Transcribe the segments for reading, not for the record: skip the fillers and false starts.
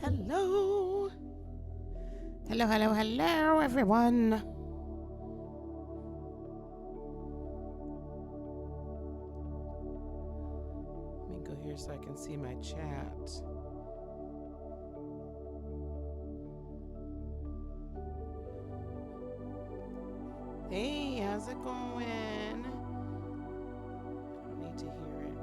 Hello. Hello, hello, hello, everyone. Let me go here so I can see my chat. Hey, how's it going? I don't need to hear it.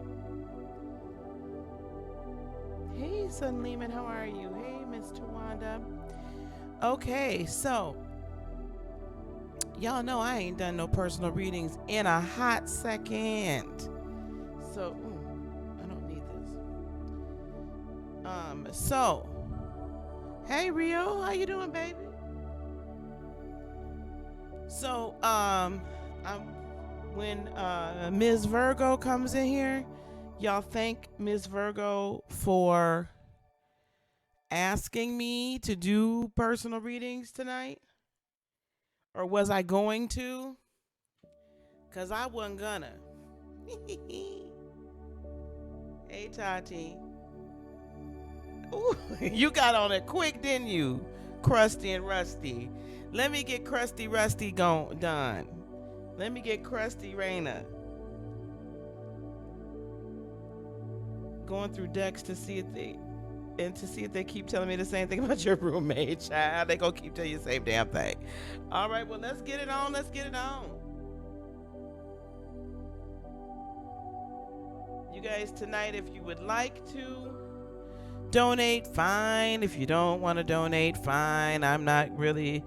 Hey, Sun Lehman, how are you? Hey, Miss Tawanda. Okay, so y'all know I ain't done no personal readings in a hot second. So, I don't need this. So, hey Rio, how you doing, baby? So, when Ms. Virgo comes in here, y'all thank Ms. Virgo for asking me to do personal readings tonight? Or was I going to? Because I wasn't gonna. Hey, Tati. Ooh, you got on it quick, didn't you? Crusty and Rusty. Let me get Crusty Rusty done. Let me get Crusty Raina. Going through decks to see if they keep telling me the same thing about your roommate, child. They gonna keep telling you the same damn thing. All right, well, let's get it on. Let's get it on. You guys, tonight, if you would like to donate, fine. If you don't want to donate, fine. I'm not really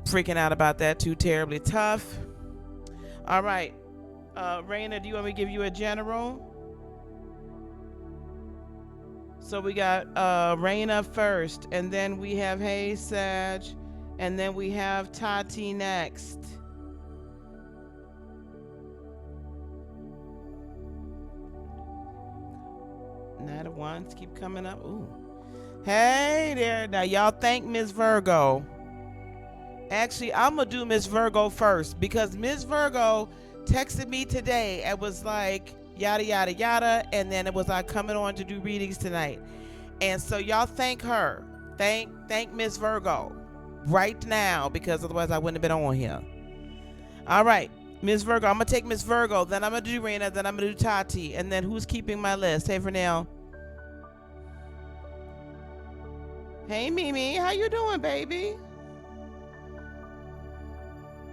freaking out about that too terribly tough. All right. Raina, do you want me to give you a general? So we got Raina first, and then we have Hey Sag, and then we have Tati next. Not ones keep coming up. Ooh. Hey there. Now y'all thank Miss Virgo. Actually, I'm gonna do Miss Virgo first because Miss Virgo texted me today and was like yada yada yada, and then it was like coming on to do readings tonight. And so y'all thank her. Thank Miss Virgo right now, because otherwise I wouldn't have been on here. All right, Miss Virgo. I'm gonna take Miss Virgo, then I'm gonna do Raina, then I'm gonna do Tati, and then who's keeping my list? Hey, for now. Hey, Mimi, how you doing, baby?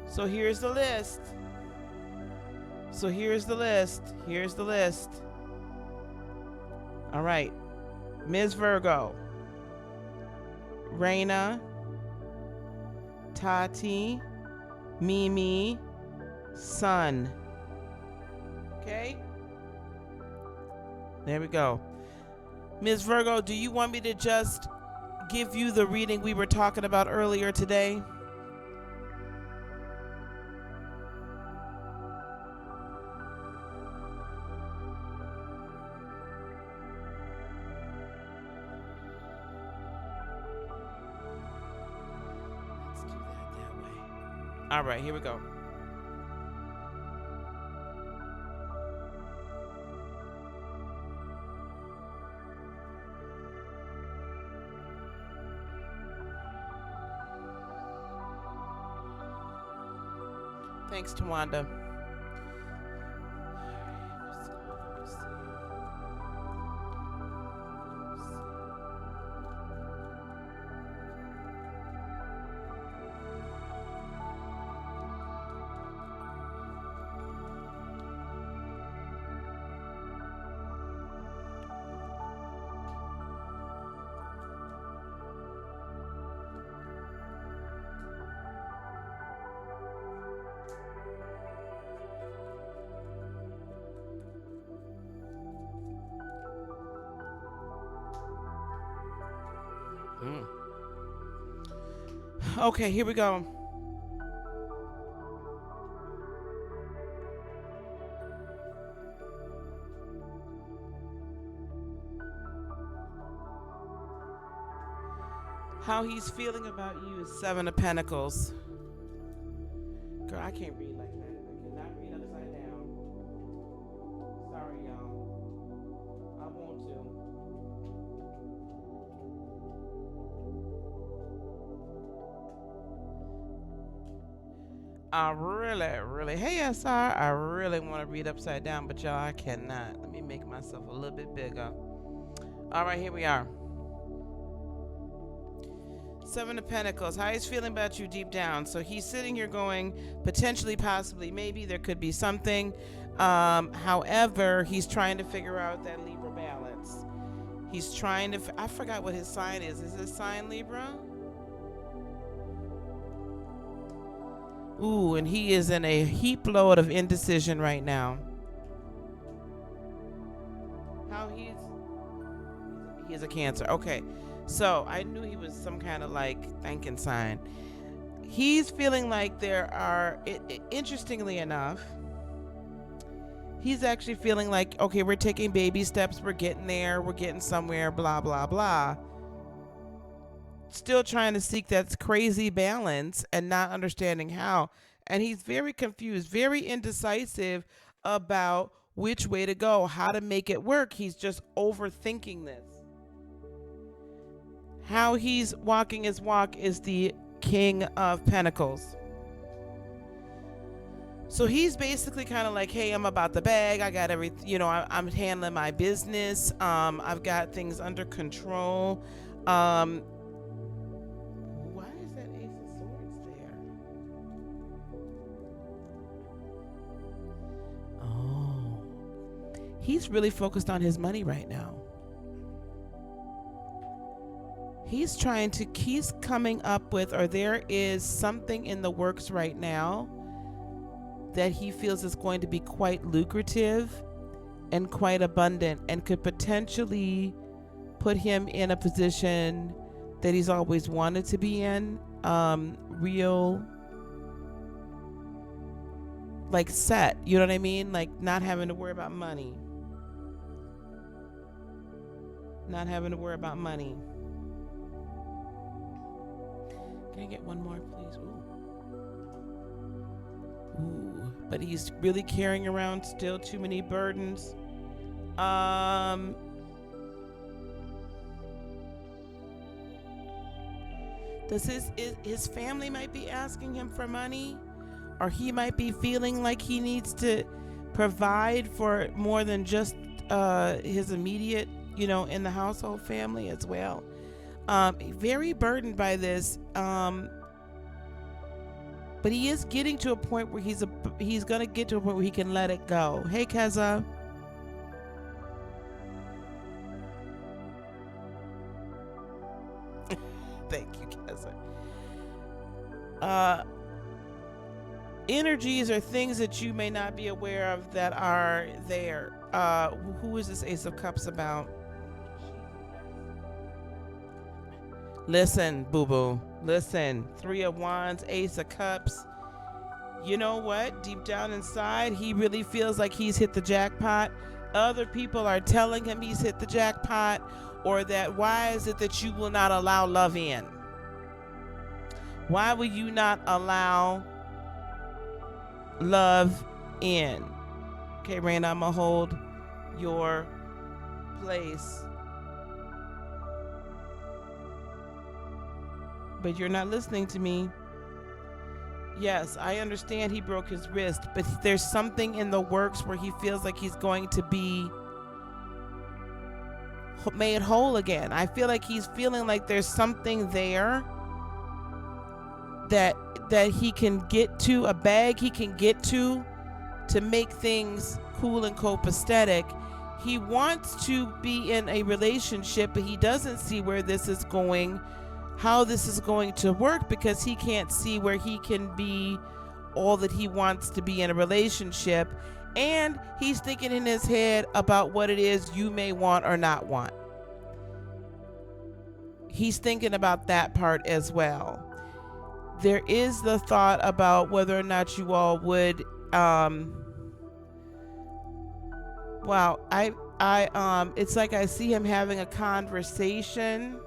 So here's the list. Here's the list. All right, Ms. Virgo, Raina, Tati, Mimi, Sun. Okay? There we go. Ms. Virgo, do you want me to just give you the reading we were talking about earlier today? Let's do that way. All right, here we go. Thanks, Tawanda. Okay, here we go. How he's feeling about you is Seven of Pentacles. Girl, I can't read like that. I cannot read upside down. Sorry, y'all. I want to. Hey SR, I really want to read upside down, but y'all, I cannot. Let me make myself a little bit bigger. All right, here we are. Seven of Pentacles. How he's feeling about you deep down. So he's sitting here going, potentially, possibly, maybe there could be something. However, he's trying to figure out that Libra balance. He's trying to, I forgot what his sign is. Is his sign Libra? Ooh, and he is in a heap load of indecision right now. How he's a Cancer. Okay. So I knew he was some kind of like thanking sign. He's feeling like there are, interestingly enough, he's actually feeling like, okay, we're taking baby steps, we're getting there, we're getting somewhere, blah, blah, blah. Still trying to seek that crazy balance and not understanding how. And he's very confused, very indecisive about which way to go, how to make it work. He's just overthinking this. How he's walking his walk is the King of Pentacles. So he's basically kind of like, hey, I'm about the bag. I got everything, you know, I'm handling my business. I've got things under control. Why is that Ace of Swords there? Oh, he's really focused on his money right now. He's coming up with, or there is something in the works right now that he feels is going to be quite lucrative and quite abundant and could potentially put him in a position that he's always wanted to be in. Real, like set, you know what I mean? Like not having to worry about money. Not having to worry about money. Can I get one more, please? Ooh. But he's really carrying around still too many burdens. Does his family might be asking him for money, or he might be feeling like he needs to provide for more than just his immediate, you know, in the household family as well. Very burdened by this, but he is getting to a point where he's gonna get to a point where he can let it go. Hey, Keza. Thank you, Keza. Energies are things that you may not be aware of that are there. Who is this Ace of Cups about? Listen, boo-boo. Listen. Three of Wands, Ace of Cups. You know what? Deep down inside, he really feels like he's hit the jackpot. Other people are telling him he's hit the jackpot, or that why is it that you will not allow love in? Why will you not allow love in? Okay, Raina, I'm gonna hold your place. But you're not listening to me. Yes, I understand he broke his wrist, but there's something in the works where he feels like he's going to be made whole again. I feel like he's feeling like there's something there that he can get to, a bag he can get to make things cool and copacetic. He wants to be in a relationship, but he doesn't see where this is going, how this is going to work, because he can't see where he can be all that he wants to be in a relationship. And he's thinking in his head about what it is you may want or not want. He's thinking about that part as well. There is the thought about whether or not you all would it's like I see him having a conversation.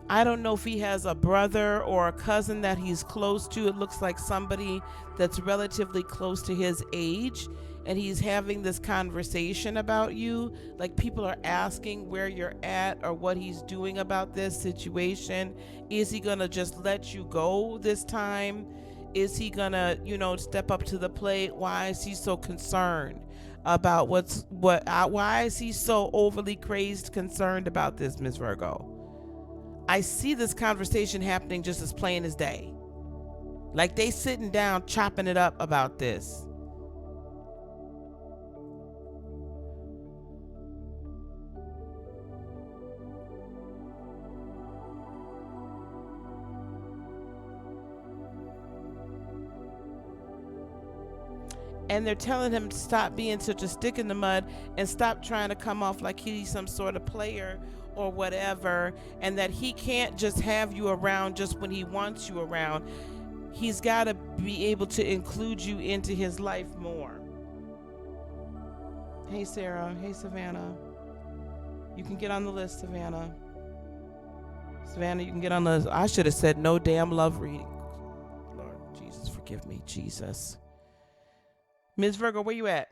I don't know if he has a brother or a cousin that he's close to. It looks like somebody that's relatively close to his age, and he's having this conversation about you. Like people are asking where you're at or what he's doing about this situation. Is he gonna just let you go this time? Is he gonna, step up to the plate? Why is he so concerned about why is he so overly crazed concerned about this, Miss Virgo? I see this conversation happening just as plain as day. Like they sitting down chopping it up about this. And they're telling him to stop being such a stick in the mud and stop trying to come off like he's some sort of player or whatever, and that he can't just have you around just when he wants you around. He's got to be able to include you into his life more. Hey, Sarah. Hey, Savannah. You can get on the list, Savannah. Savannah, you can get on the list. I should have said no damn love reading. Lord Jesus, forgive me, Jesus. Ms. Virgo, where you at?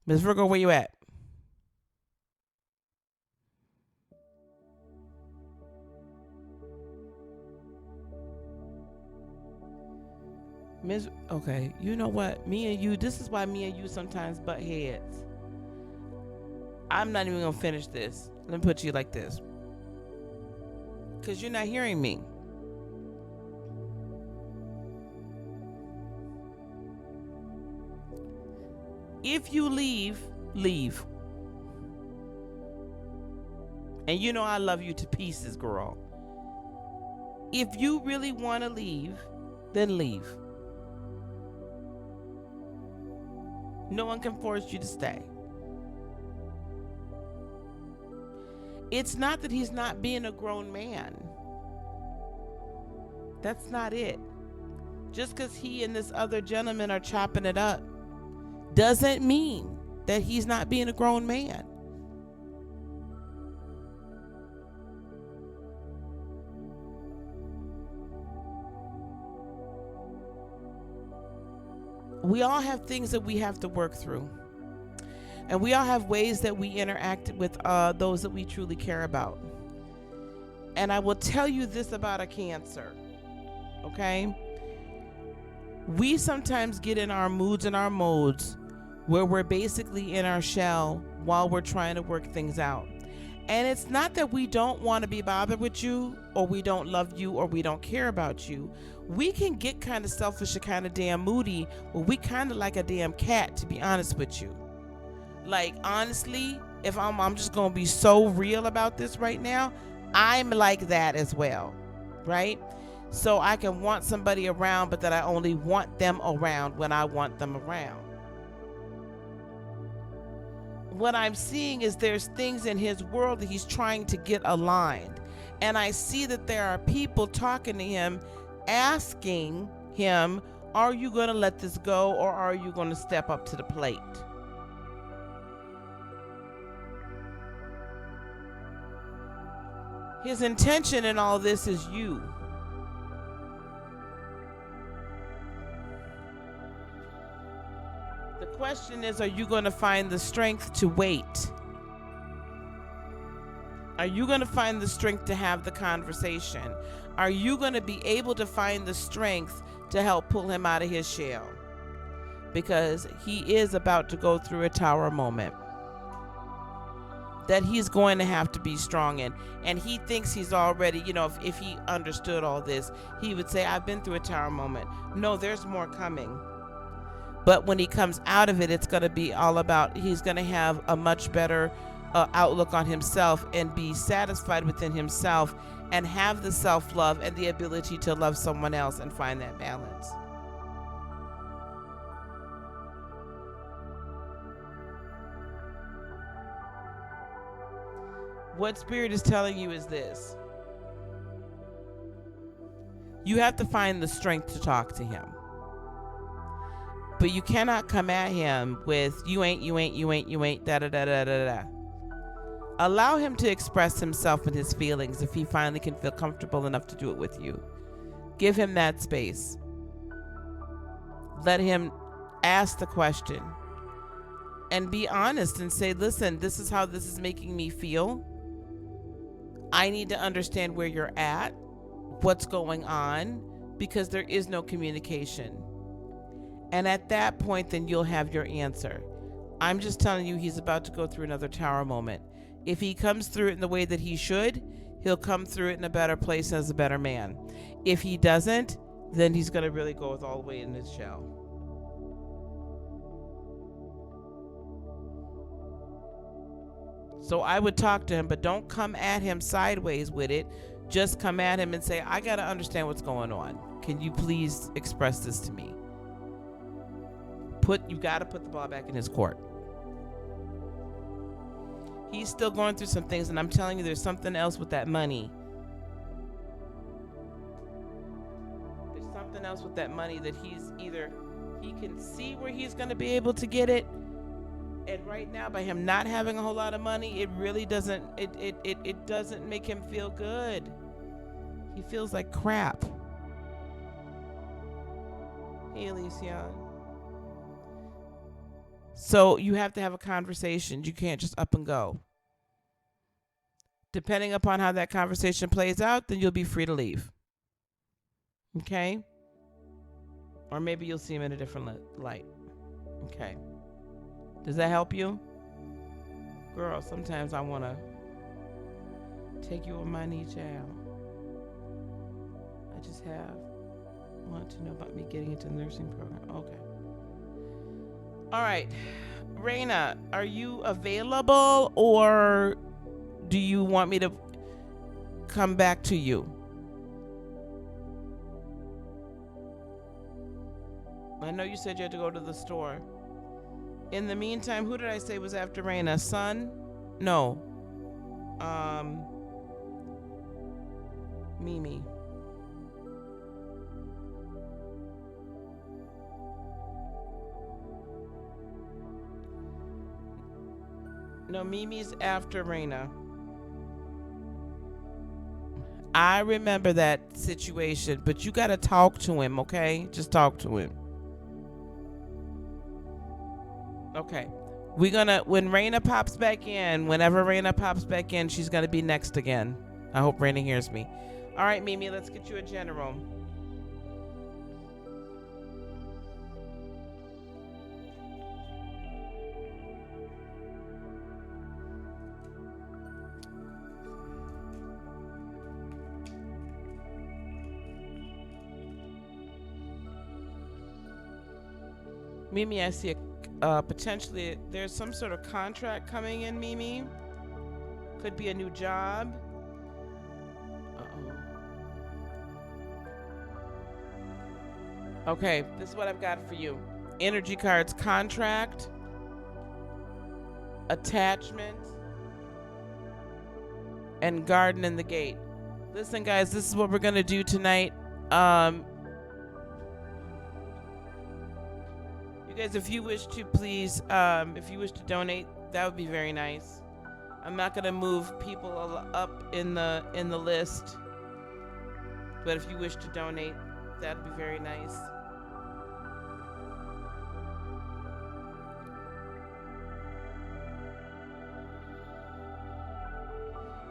Ms. Virgo, where you at? Okay, you know what? Me and you, this is why me and you sometimes butt heads. I'm not even gonna finish this. Let me put you like this. Because you're not hearing me. If you leave. And you know I love you to pieces, girl. If you really want to leave, then leave. No one can force you to stay. It's not that he's not being a grown man. That's not it. Just because he and this other gentleman are chopping it up doesn't mean that he's not being a grown man. We all have things that we have to work through. And we all have ways that we interact with those that we truly care about. And I will tell you this about a Cancer, okay? We sometimes get in our moods and our modes where we're basically in our shell while we're trying to work things out. And it's not that we don't want to be bothered with you, or we don't love you, or we don't care about you. We can get kind of selfish and kind of damn moody, where we kind of like a damn cat, to be honest with you. Like, honestly, if I'm just going to be so real about this right now, I'm like that as well, right? So I can want somebody around, but that I only want them around when I want them around. What I'm seeing is there's things in his world that he's trying to get aligned. And I see that there are people talking to him, asking him, are you going to let this go, or are you going to step up to the plate? His intention in all this is you. The question is, are you going to find the strength to wait? Are you going to find the strength to have the conversation? Are you going to be able to find the strength to help pull him out of his shell? Because he is about to go through a tower moment that he's going to have to be strong in. And he thinks he's already, if he understood all this, he would say, I've been through a tower moment. No, there's more coming. But when he comes out of it, it's going to be all about, he's going to have a much better outlook on himself and be satisfied within himself and have the self-love and the ability to love someone else and find that balance. What Spirit is telling you is this. You have to find the strength to talk to him. But you cannot come at him with, you ain't, da da da da da da. Allow him to express himself and his feelings if he finally can feel comfortable enough to do it with you. Give him that space. Let him ask the question. And be honest and say, listen, this is how this is making me feel. I need to understand where you're at. what's going on because there is no communication. And at that point, then you'll have your answer. I'm just telling you, he's about to go through another tower moment. If he comes through it in the way that he should, he'll come through it in a better place as a better man. If he doesn't, then he's going to really go with all the way in his shell. So I would talk to him, but don't come at him sideways with it. Just come at him and say, I got to understand what's going on. Can you please express this to me? You got to put the ball back in his court. He's still going through some things, and I'm telling you, there's something else with that money. There's something else with that money that he's either, he can see where he's going to be able to get it, and right now, by him not having a whole lot of money, it really doesn't, it doesn't make him feel good. He feels like crap. Hey, Alicia. So you have to have a conversation. You can't just up and go. Depending upon how that conversation plays out, then you'll be free to leave. Okay? Or maybe you'll see him in a different light. Okay. Does that help you? Girl, sometimes I want to take you on my knee, child. I just want to know about me getting into the nursing program. Okay. All right, Raina, are you available, or do you want me to come back to you? I know you said you had to go to the store. In the meantime, who did I say was after Raina? Sun? No. Mimi. No, Mimi's after Raina. I remember that situation, but you got to talk to him, okay? Just talk to him. Okay. We're going to, when Raina pops back in, whenever Raina pops back in, she's going to be next again. I hope Raina hears me. All right, Mimi, let's get you a general. Mimi, I see potentially there's some sort of contract coming in, Mimi. Could be a new job. Okay, this is what I've got for you. Energy cards: contract, attachment, and garden in the gate. Listen, guys, this is what we're gonna do tonight. Guys, if you wish to, please, if you wish to donate, that would be very nice. I'm not gonna move people up in the list, but if you wish to donate, that'd be very nice.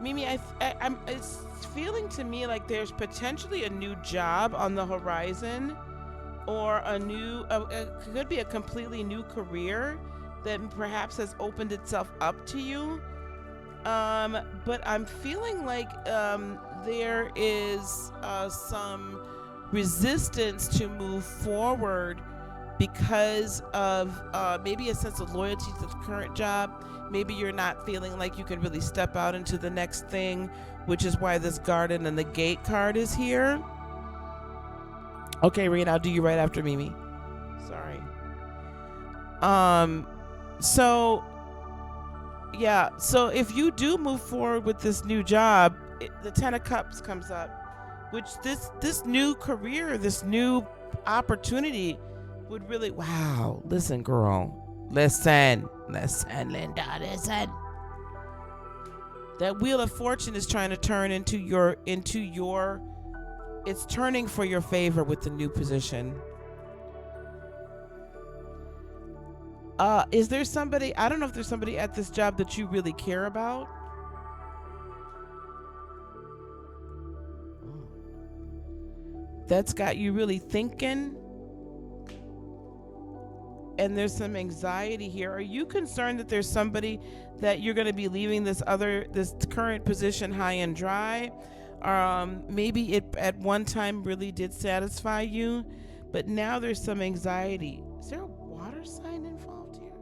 Mimi, it's feeling to me like there's potentially a new job on the horizon. Or could be a completely new career that perhaps has opened itself up to you. But I'm feeling like there is some resistance to move forward because of maybe a sense of loyalty to the current job. Maybe you're not feeling like you can really step out into the next thing, which is why this garden and the gate card is here. Okay, Raina, I'll do you right after Mimi. Sorry. So if you do move forward with this new job, the Ten of Cups comes up, which this new career, this new opportunity would really, wow. Listen, girl. Listen, Linda, listen. That Wheel of Fortune is trying to turn into your it's turning for your favor with the new position. Is there somebody, I don't know if there's somebody at this job that you really care about. that's got you really thinking. And there's some anxiety here. Are you concerned that there's somebody that you're going to be leaving this current position high and dry? Maybe it at one time really did satisfy you, but now there's some anxiety. Is there a water sign involved here?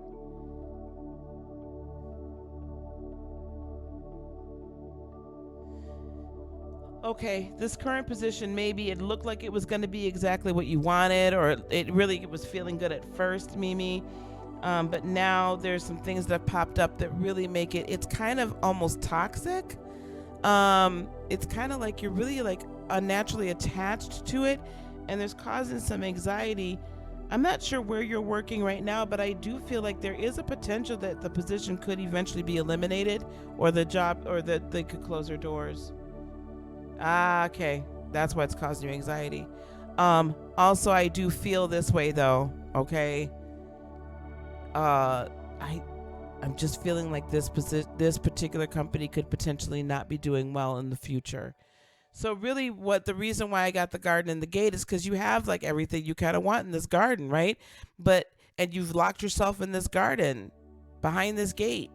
Okay, this current position, maybe it looked like it was going to be exactly what you wanted, or it was feeling good at first, Mimi. But now there's some things that have popped up that really make it's kind of almost toxic. It's kind of like you're really like unnaturally attached to it, and there's causing some anxiety. I'm not sure where you're working right now, but I do feel like there is a potential that the position could eventually be eliminated, or the job, or that they could close their doors. Okay. That's why it's causing you anxiety. Also, I do feel this way though. Okay. I'm just feeling like this particular company could potentially not be doing well in the future. So really the reason why I got the garden and the gate is because you have like everything you kind of want in this garden, right? And you've locked yourself in this garden behind this gate,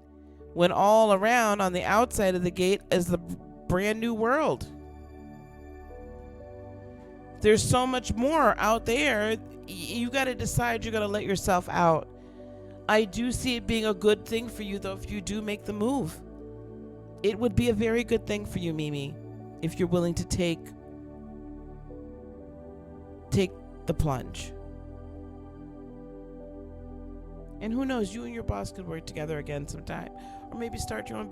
when all around on the outside of the gate is the brand new world. There's so much more out there. You got to decide you're going to let yourself out. I do see it being a good thing for you, though, if you do make the move. It would be a very good thing for you, Mimi, if you're willing to take the plunge. And who knows, you and your boss could work together again sometime, or maybe start a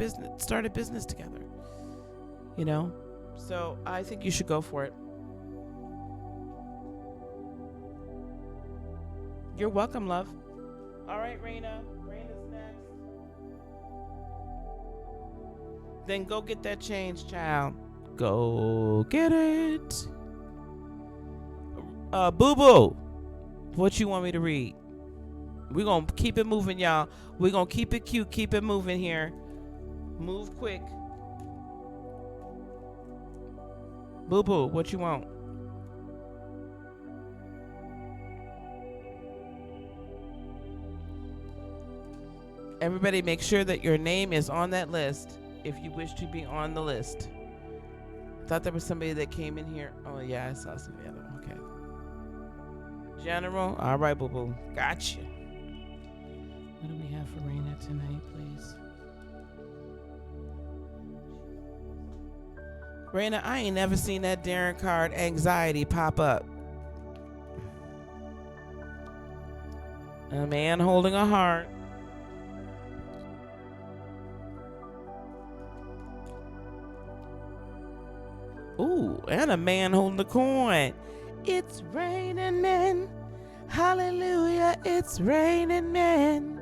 business together. You know? So I think you should go for it. You're welcome, love. All right, Raina. Raina's next. Then go get that change, child. Go get it. Boo Boo, what you want me to read? We're going to keep it moving, y'all. We're going to keep it cute, keep it moving here. Move quick. Boo Boo, what you want? Everybody make sure that your name is on that list if you wish to be on the list. Thought there was somebody that came in here. Oh yeah, I saw Savannah. Okay. General. All right, Boo Boo. Gotcha. What do we have for Raina tonight, please? Raina, I ain't never seen that Darren card anxiety pop up. A man holding a heart. Ooh, and a man holding the coin. It's raining men. Hallelujah, it's raining men.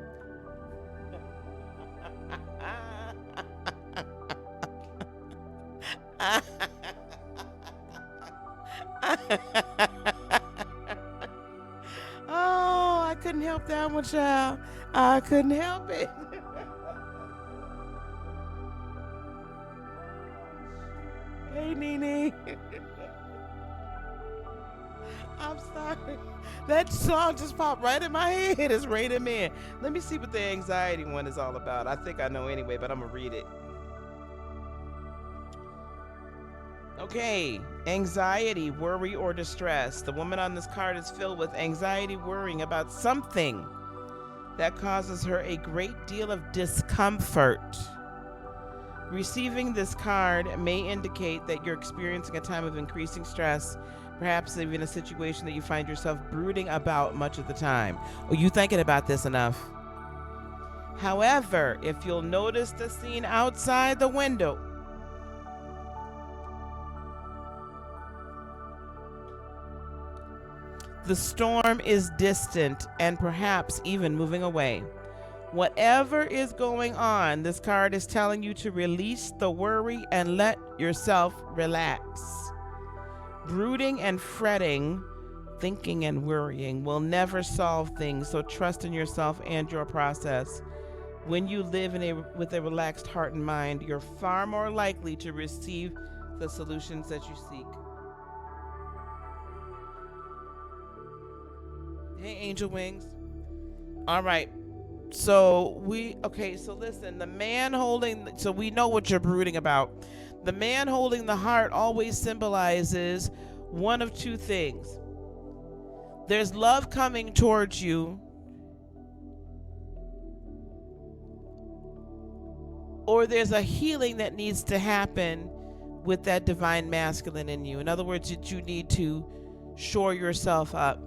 Oh, I couldn't help that one, child. I couldn't help it. Hey, Nene. I'm sorry. That song just popped right in my head. It's Raining Man. Let me see what the anxiety one is all about. I think I know anyway, but I'm going to read it. Okay. Anxiety, worry, or distress. The woman on this card is filled with anxiety, worrying about something that causes her a great deal of discomfort. Receiving this card may indicate that you're experiencing a time of increasing stress, perhaps even a situation that you find yourself brooding about much of the time. Are you thinking about this enough? However, if you'll notice the scene outside the window, the storm is distant and perhaps even moving away. Whatever is going on, this card is telling you to release the worry and let yourself relax. Brooding and fretting, thinking and worrying will never solve things, so trust in yourself and your process. When you live with a relaxed heart and mind, you're far more likely to receive the solutions that you seek. Hey, Angel Wings. All right. So so listen, the man holding, so we know what you're brooding about. The man holding the heart always symbolizes one of two things. There's love coming towards you, or there's a healing that needs to happen with that divine masculine in you. In other words, that you need to shore yourself up.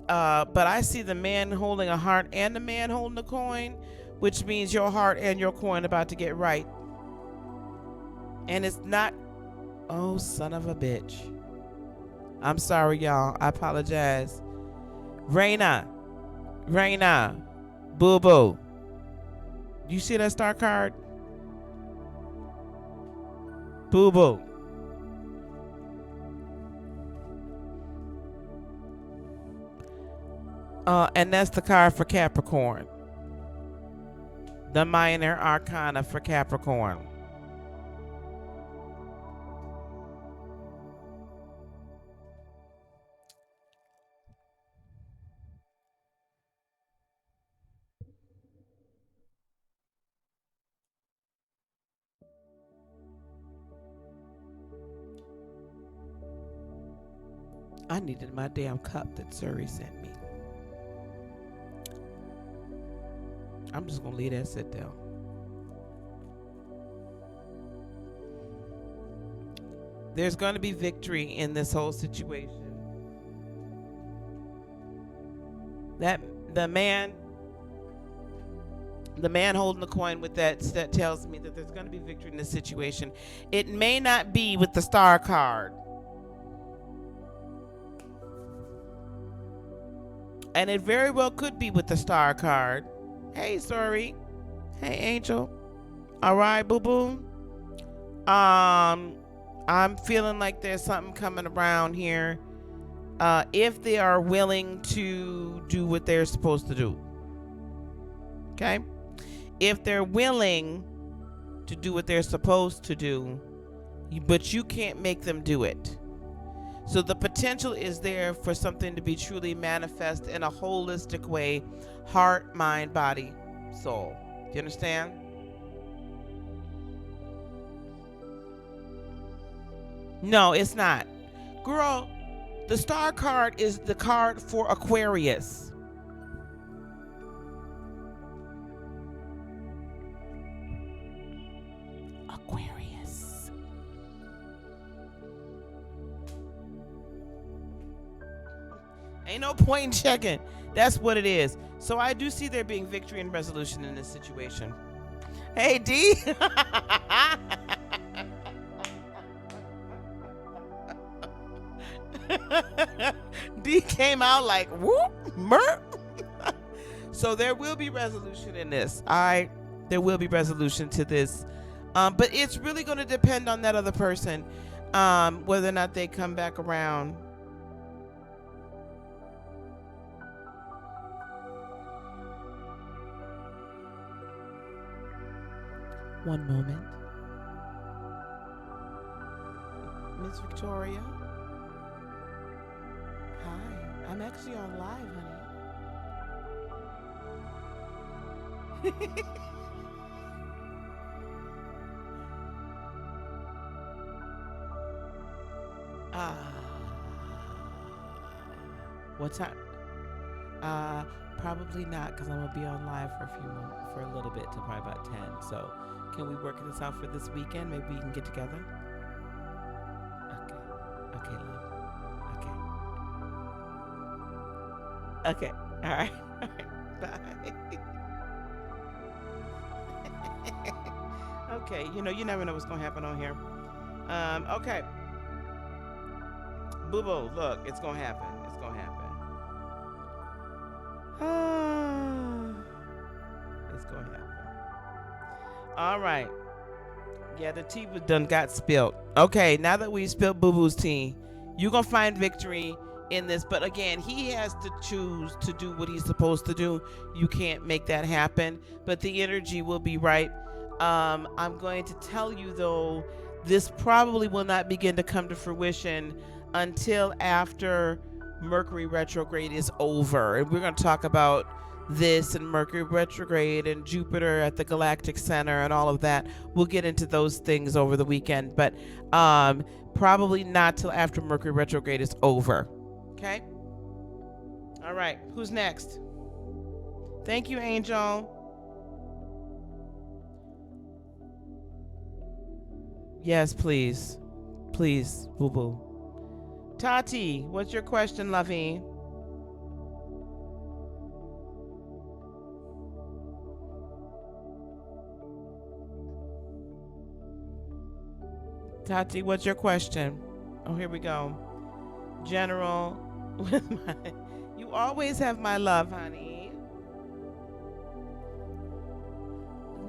But I see the man holding a heart and the man holding a coin, which means your heart and your coin about to get right. And it's not, oh, son of a bitch. I'm sorry, y'all. I apologize. Raina, boo boo. You see that star card? Boo boo. And that's the card for Capricorn. The minor arcana for Capricorn. I needed my damn cup that Suri sent me. I'm just going to leave that sit down. There's going to be victory in this whole situation. That the man holding the coin with that tells me that there's going to be victory in this situation. It may not be with the star card. And it very well could be with the star card. Hey, sorry. Hey, Angel. All right, boo-boo. I'm feeling like there's something coming around here. If they are willing to do what they're supposed to do. Okay? If they're willing to do what they're supposed to do, but you can't make them do it. So the potential is there for something to be truly manifest in a holistic way. Heart, mind, body, soul. Do you understand? No, it's not. Girl, the star card is the card for Aquarius. Aquarius. Ain't no point in checking. That's what it is. So I do see there being victory and resolution in this situation. Hey, D. D came out like whoop, merp. So there will be resolution in this. There will be resolution to this. But it's really going to depend on that other person, whether or not they come back around. One moment. Miss Victoria. Hi. I'm actually on live, honey. What time? Probably not, because I'm gonna be on live for a little bit till probably about 10. So, can we work this out for this weekend? Maybe we can get together. Okay, love. Okay. All right. Bye. Okay. You never know what's gonna happen on here. Okay. Boo boo, look, it's gonna happen. It's gonna happen. It's gonna happen. All right. Yeah, the tea was done got spilled. Okay, now that we spilled Boo Boo's tea, you're gonna find victory in this. But again, he has to choose to do what he's supposed to do. You can't make that happen. But the energy will be right. I'm going to tell you though, this probably will not begin to come to fruition until after Mercury retrograde is over. And we're going to talk about this and Mercury retrograde and Jupiter at the galactic center and all of that. We'll get into those things over the weekend, but probably not till after Mercury retrograde is over. Okay? All right. Who's next? Thank you, Angel. Yes, please. Please, boo-boo. Tati, what's your question, lovey? Tati, what's your question? Oh, here we go. General, you always have my love, honey.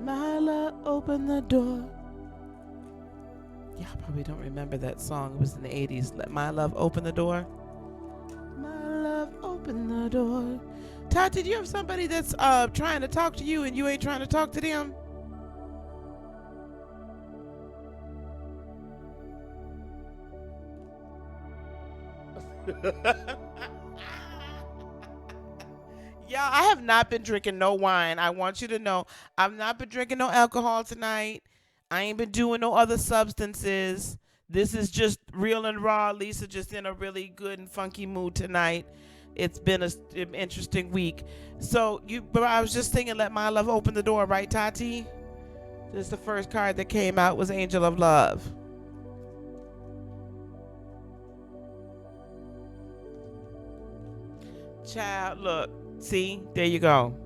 My love, open the door. Y'all probably don't remember that song. It was in the 80s. Let my love open the door. My love open the door. Tati, do you have somebody that's trying to talk to you and you ain't trying to talk to them? Yeah, I have not been drinking no wine. I want you to know I've not been drinking no alcohol tonight. I ain't been doing no other substances. This is just real and raw. Lisa just in a really good and funky mood tonight. It's been an interesting week. But I was just thinking, let my love open the door, right, Tati? This is the first card that came out was Angel of Love. Child, look, see, there you go.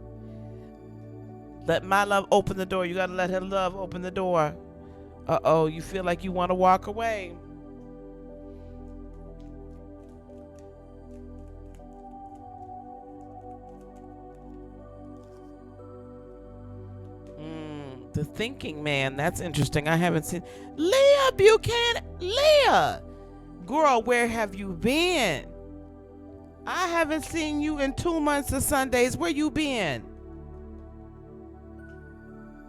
Let my love open the door. You got to let her love open the door. Uh-oh, you feel like you want to walk away. The thinking man, that's interesting. I haven't seen Leah Buchanan. Leah, girl, where have you been? I haven't seen you in 2 months of Sundays. Where you been?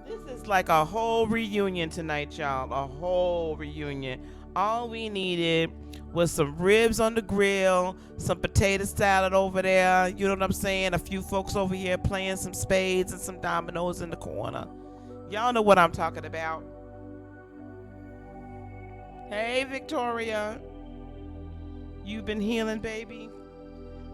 This is like a whole reunion tonight, y'all. A whole reunion. All we needed was some ribs on the grill, some potato salad over there. You know what I'm saying? A few folks over here playing some spades and some dominoes in the corner. Y'all know what I'm talking about. Hey, Victoria. You've been healing, baby?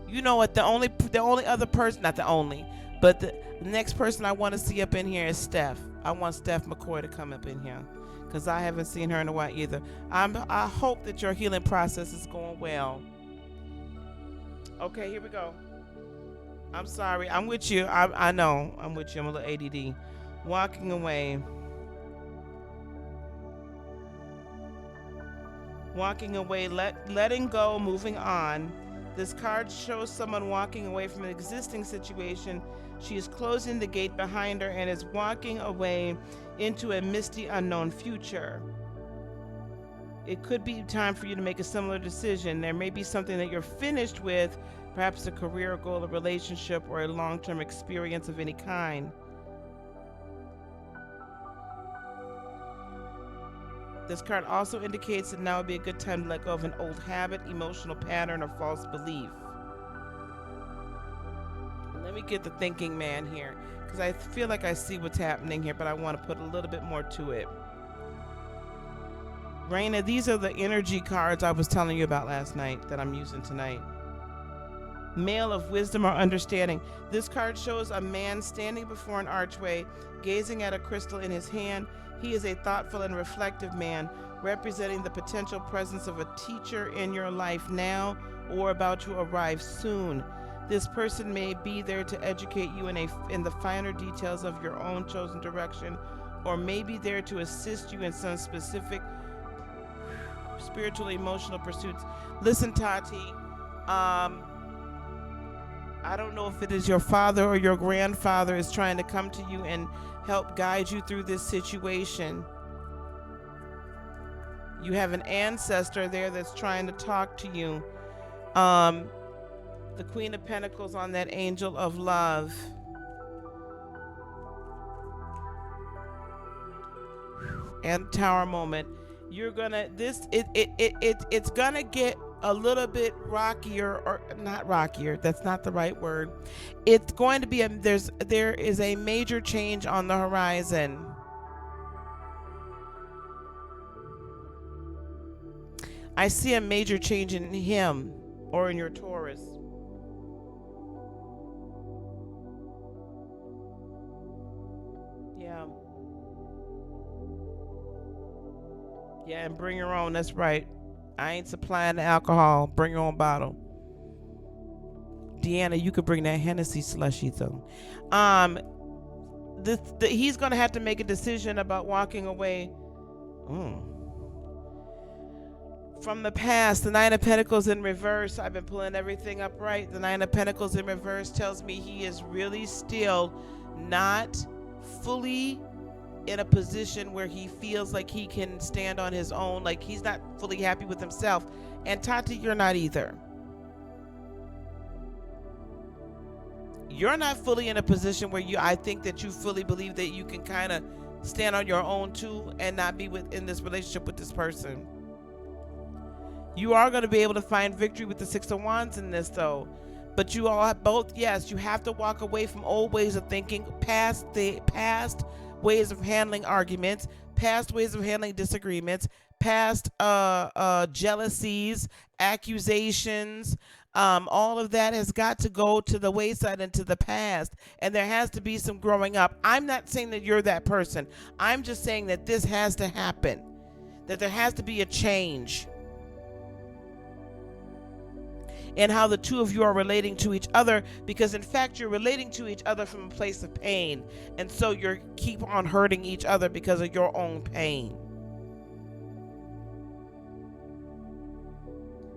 You know what? The only other person, not the only, but the next person I want to see up in here is Steph. I want Steph McCoy to come up in here because I haven't seen her in a while either. I hope that your healing process is going well. Okay, here we go. I'm sorry. I'm with you. I know. I'm with you. I'm a little ADD. Walking away. Walking away. Letting go. Moving on. This card shows someone walking away from an existing situation. She is closing the gate behind her and is walking away into a misty, unknown future. It could be time for you to make a similar decision. There may be something that you're finished with, perhaps a career goal, a relationship, or a long-term experience of any kind. This card also indicates that now would be a good time to let go of an old habit, emotional pattern, or false belief. Let me get the thinking man here, because I feel like I see what's happening here, but I want to put a little bit more to it. Raina, these are the energy cards I was telling you about last night that I'm using tonight. Male of wisdom or understanding. This card shows a man standing before an archway, gazing at a crystal in his hand. He is a thoughtful and reflective man, representing the potential presence of a teacher in your life now or about to arrive soon. This person may be there to educate you in the finer details of your own chosen direction, or may be there to assist you in some specific spiritual, emotional pursuits. Listen, Tati, I don't know if it is your father or your grandfather is trying to come to you and help guide you through this situation. You have an ancestor there that's trying to talk to you. The Queen of Pentacles on that Angel of Love. And Tower moment. You're gonna it's gonna get a little bit rockier, or not rockier, that's not the right word. It's going to be there is a major change on the horizon. I see a major change in him or in your Taurus. Yeah. Yeah, and bring your own. That's right. I ain't supplying the alcohol. Bring your own bottle. Deanna, you could bring that Hennessy slushy though. Um, he's gonna have to make a decision about walking away. Mm. From the past, the Nine of Pentacles in reverse. I've been pulling everything up right. The Nine of Pentacles in reverse tells me he is really still not fully in a position where he feels like he can stand on his own. Like he's not fully happy with himself. And Tati, you're not either. You're not fully in a position where I think that you fully believe that you can kind of stand on your own too and not be in this relationship with this person. You are going to be able to find victory with the Six of Wands in this though. But you all have both, yes, you have to walk away from old ways of thinking, past ways of handling arguments, past ways of handling disagreements, past jealousies, accusations. All of that has got to go to the wayside and to the past. And there has to be some growing up. I'm not saying that you're that person. I'm just saying that this has to happen, that there has to be a change in how the two of you are relating to each other, because in fact you're relating to each other from a place of pain, and so you keep on hurting each other because of your own pain.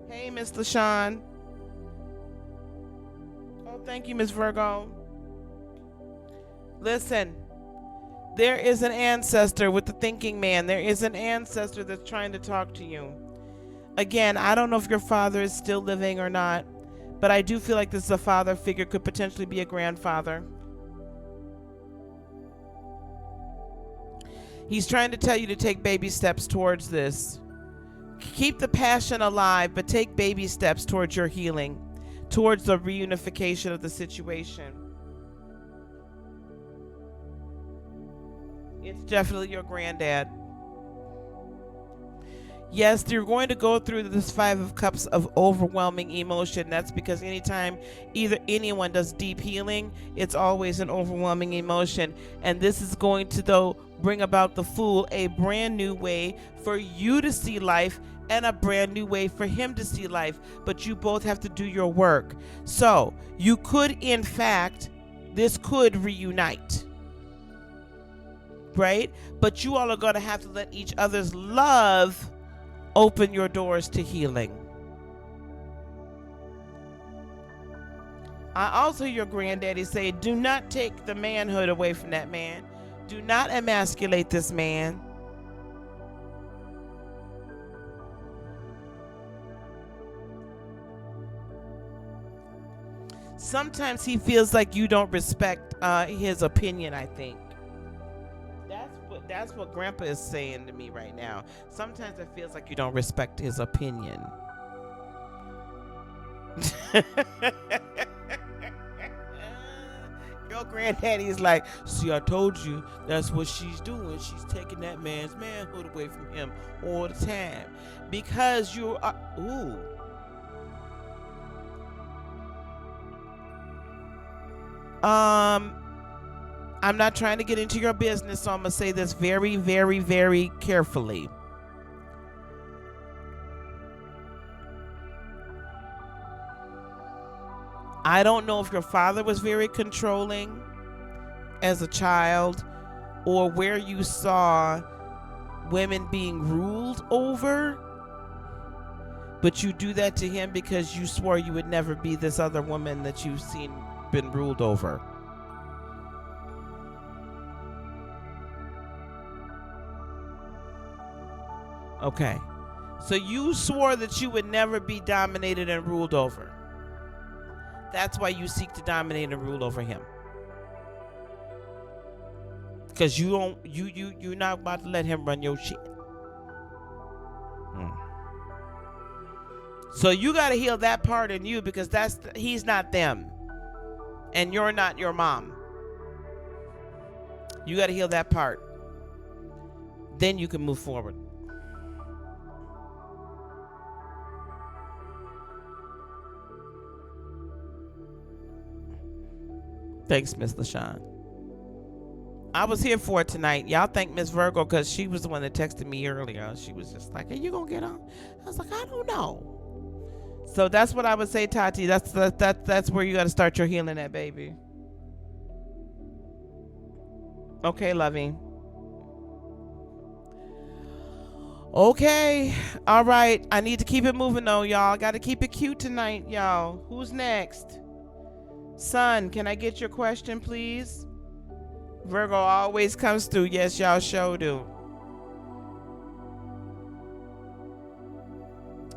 Hey, Miss LaShawn. Oh, thank you, Miss Virgo. Listen, there is an ancestor with the thinking man. There is an ancestor that's trying to talk to you. Again, I don't know if your father is still living or not, but I do feel like this is a father figure, could potentially be a grandfather. He's trying to tell you to take baby steps towards this. Keep the passion alive, but take baby steps towards your healing, towards the reunification of the situation. It's definitely your granddad. Yes, you're going to go through this Five of Cups of overwhelming emotion. That's because anytime either anyone does deep healing, it's always an overwhelming emotion. And this is going to, though, bring about the Fool, a brand new way for you to see life and a brand new way for him to see life. But you both have to do your work. So you could, in fact, this could reunite. Right? But you all are going to have to let each other's love open your doors to healing. I also hear your granddaddy say, do not take the manhood away from that man. Do not emasculate this man. Sometimes he feels like you don't respect his opinion, I think. That's what Grandpa is saying to me right now. Sometimes it feels like you don't respect his opinion. Your granddaddy's like, see, I told you that's what she's doing. She's taking that man's manhood away from him all the time. Because you are, ooh. I'm not trying to get into your business, so I'm going to say this very, very, very carefully. I don't know if your father was very controlling as a child, or where you saw women being ruled over, but you do that to him because you swore you would never be this other woman that you've seen been ruled over. Okay, so you swore that you would never be dominated and ruled over. That's why you seek to dominate and rule over him. Because you're not about to let him run your shit. So you got to heal that part in you, because he's not them, and you're not your mom. You got to heal that part. Then you can move forward. Thanks, Miss LaShawn. I was here for it tonight. Y'all thank Miss Virgo, because she was the one that texted me earlier. She was just like, "Are you gonna get on?" I was like, "I don't know." So that's what I would say, Tati. That's where you got to start your healing at, baby. Okay, loving. Okay. All right. I need to keep it moving, though, y'all. Got to keep it cute tonight, y'all. Who's next? Sun, can I get your question, please? Virgo always comes through. Yes, y'all sure do.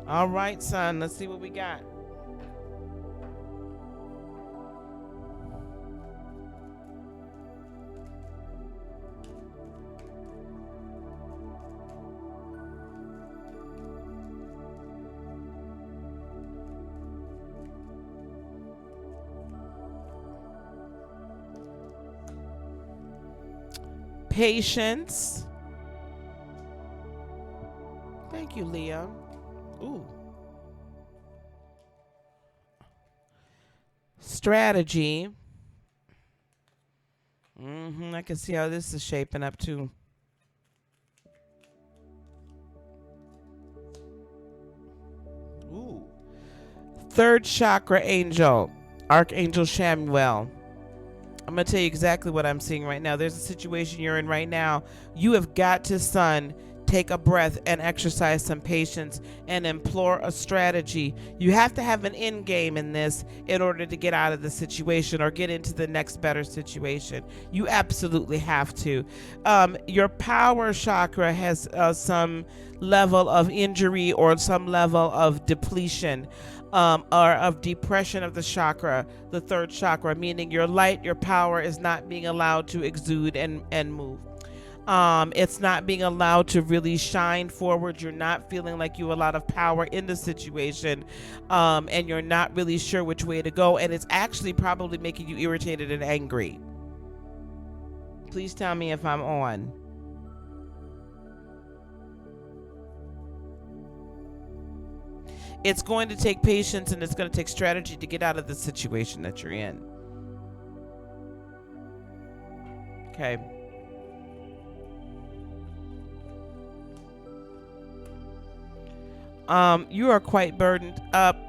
All right, Sun. Let's see what we got. Patience. Thank you, Leah. Ooh. Strategy. I can see how this is shaping up too. Ooh. Third chakra angel, Archangel Shamuel. I'm going to tell you exactly what I'm seeing right now. There's a situation you're in right now. You have got to, Sun, take a breath and exercise some patience and implore a strategy. You have to have an end game in this in order to get out of the situation or get into the next better situation. You absolutely have to. Your power chakra has some level of injury or some level of depletion. Or of depression of the chakra, the third chakra, meaning your light, your power is not being allowed to exude and move. It's not being allowed to really shine forward. You're not feeling like you have a lot of power in the situation, and you're not really sure which way to go, and it's actually probably making you irritated and angry. Please tell me if I'm on. It's going to take patience and it's going to take strategy to get out of the situation that you're in. Okay. You are quite burdened.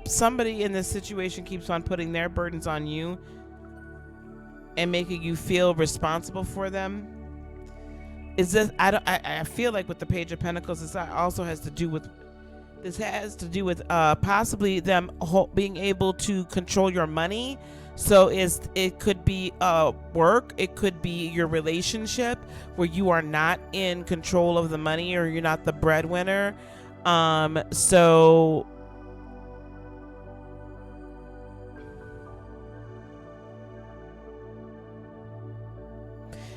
Somebody in this situation keeps on putting their burdens on you and making you feel responsible for them. Is this? I feel like with the Page of Pentacles, this also has to do with. This has to do with possibly them being able to control your money. So it could be work, it could be your relationship where you are not in control of the money or you're not the breadwinner. So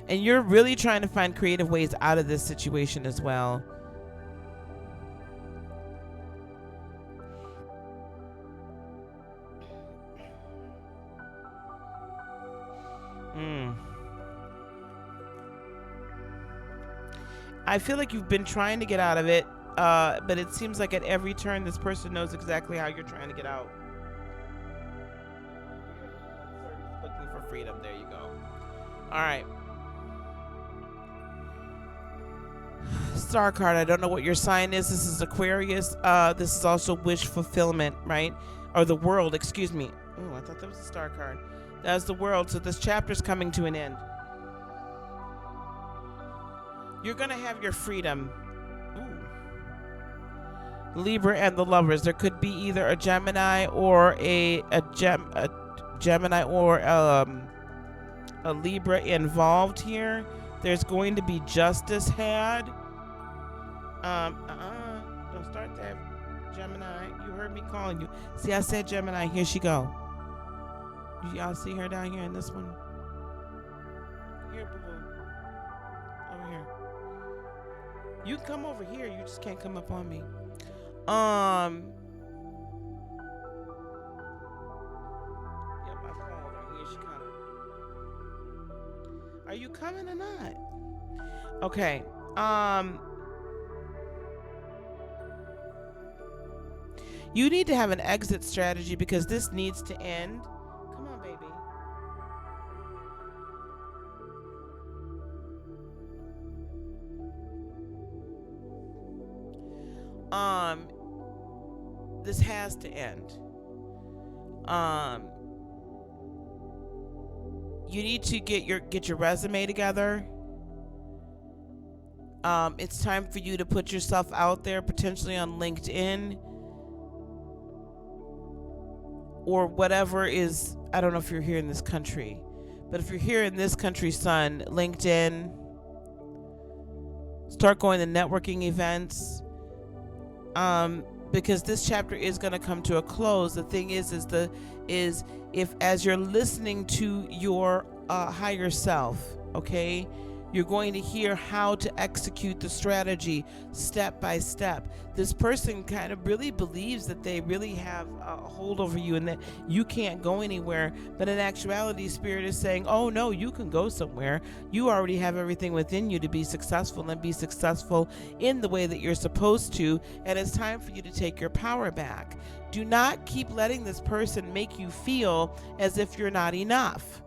and you're really trying to find creative ways out of this situation as well. I feel like you've been trying to get out of it, but it seems like at every turn this person knows exactly how you're trying to get out. Looking for freedom. There you go. All right. Star card. I don't know what your sign is. This is Aquarius. This is also wish fulfillment, right? Or the world, excuse me. Oh, I thought that was a star card. That's the world. So this chapter's coming to an end. You're going to have your freedom. Ooh. Libra and the Lovers. There could be either a Gemini or a Gemini or a Libra involved here. There's going to be justice had. Don't start that, Gemini. You heard me calling you. See, I said Gemini. Here she go. Y'all see her down here in this one? Here, boo-boo. Over here. You can come over here. You just can't come up on me. Are you coming or not? Okay. You need to have an exit strategy because this needs to end. Come on, baby. This has to end. You need to get your resume together. It's time for you to put yourself out there, potentially on LinkedIn or whatever is, I don't know if you're here in this country, but if you're here in this country, son, LinkedIn, start going to networking events, because this chapter is going to come to a close. The thing is if as you're listening to your higher self, okay, you're going to hear how to execute the strategy step by step. This person kind of really believes that they really have a hold over you and that you can't go anywhere. But in actuality, Spirit is saying, oh no, you can go somewhere. You already have everything within you to be successful and be successful in the way that you're supposed to. And it's time for you to take your power back. Do not keep letting this person make you feel as if you're not enough.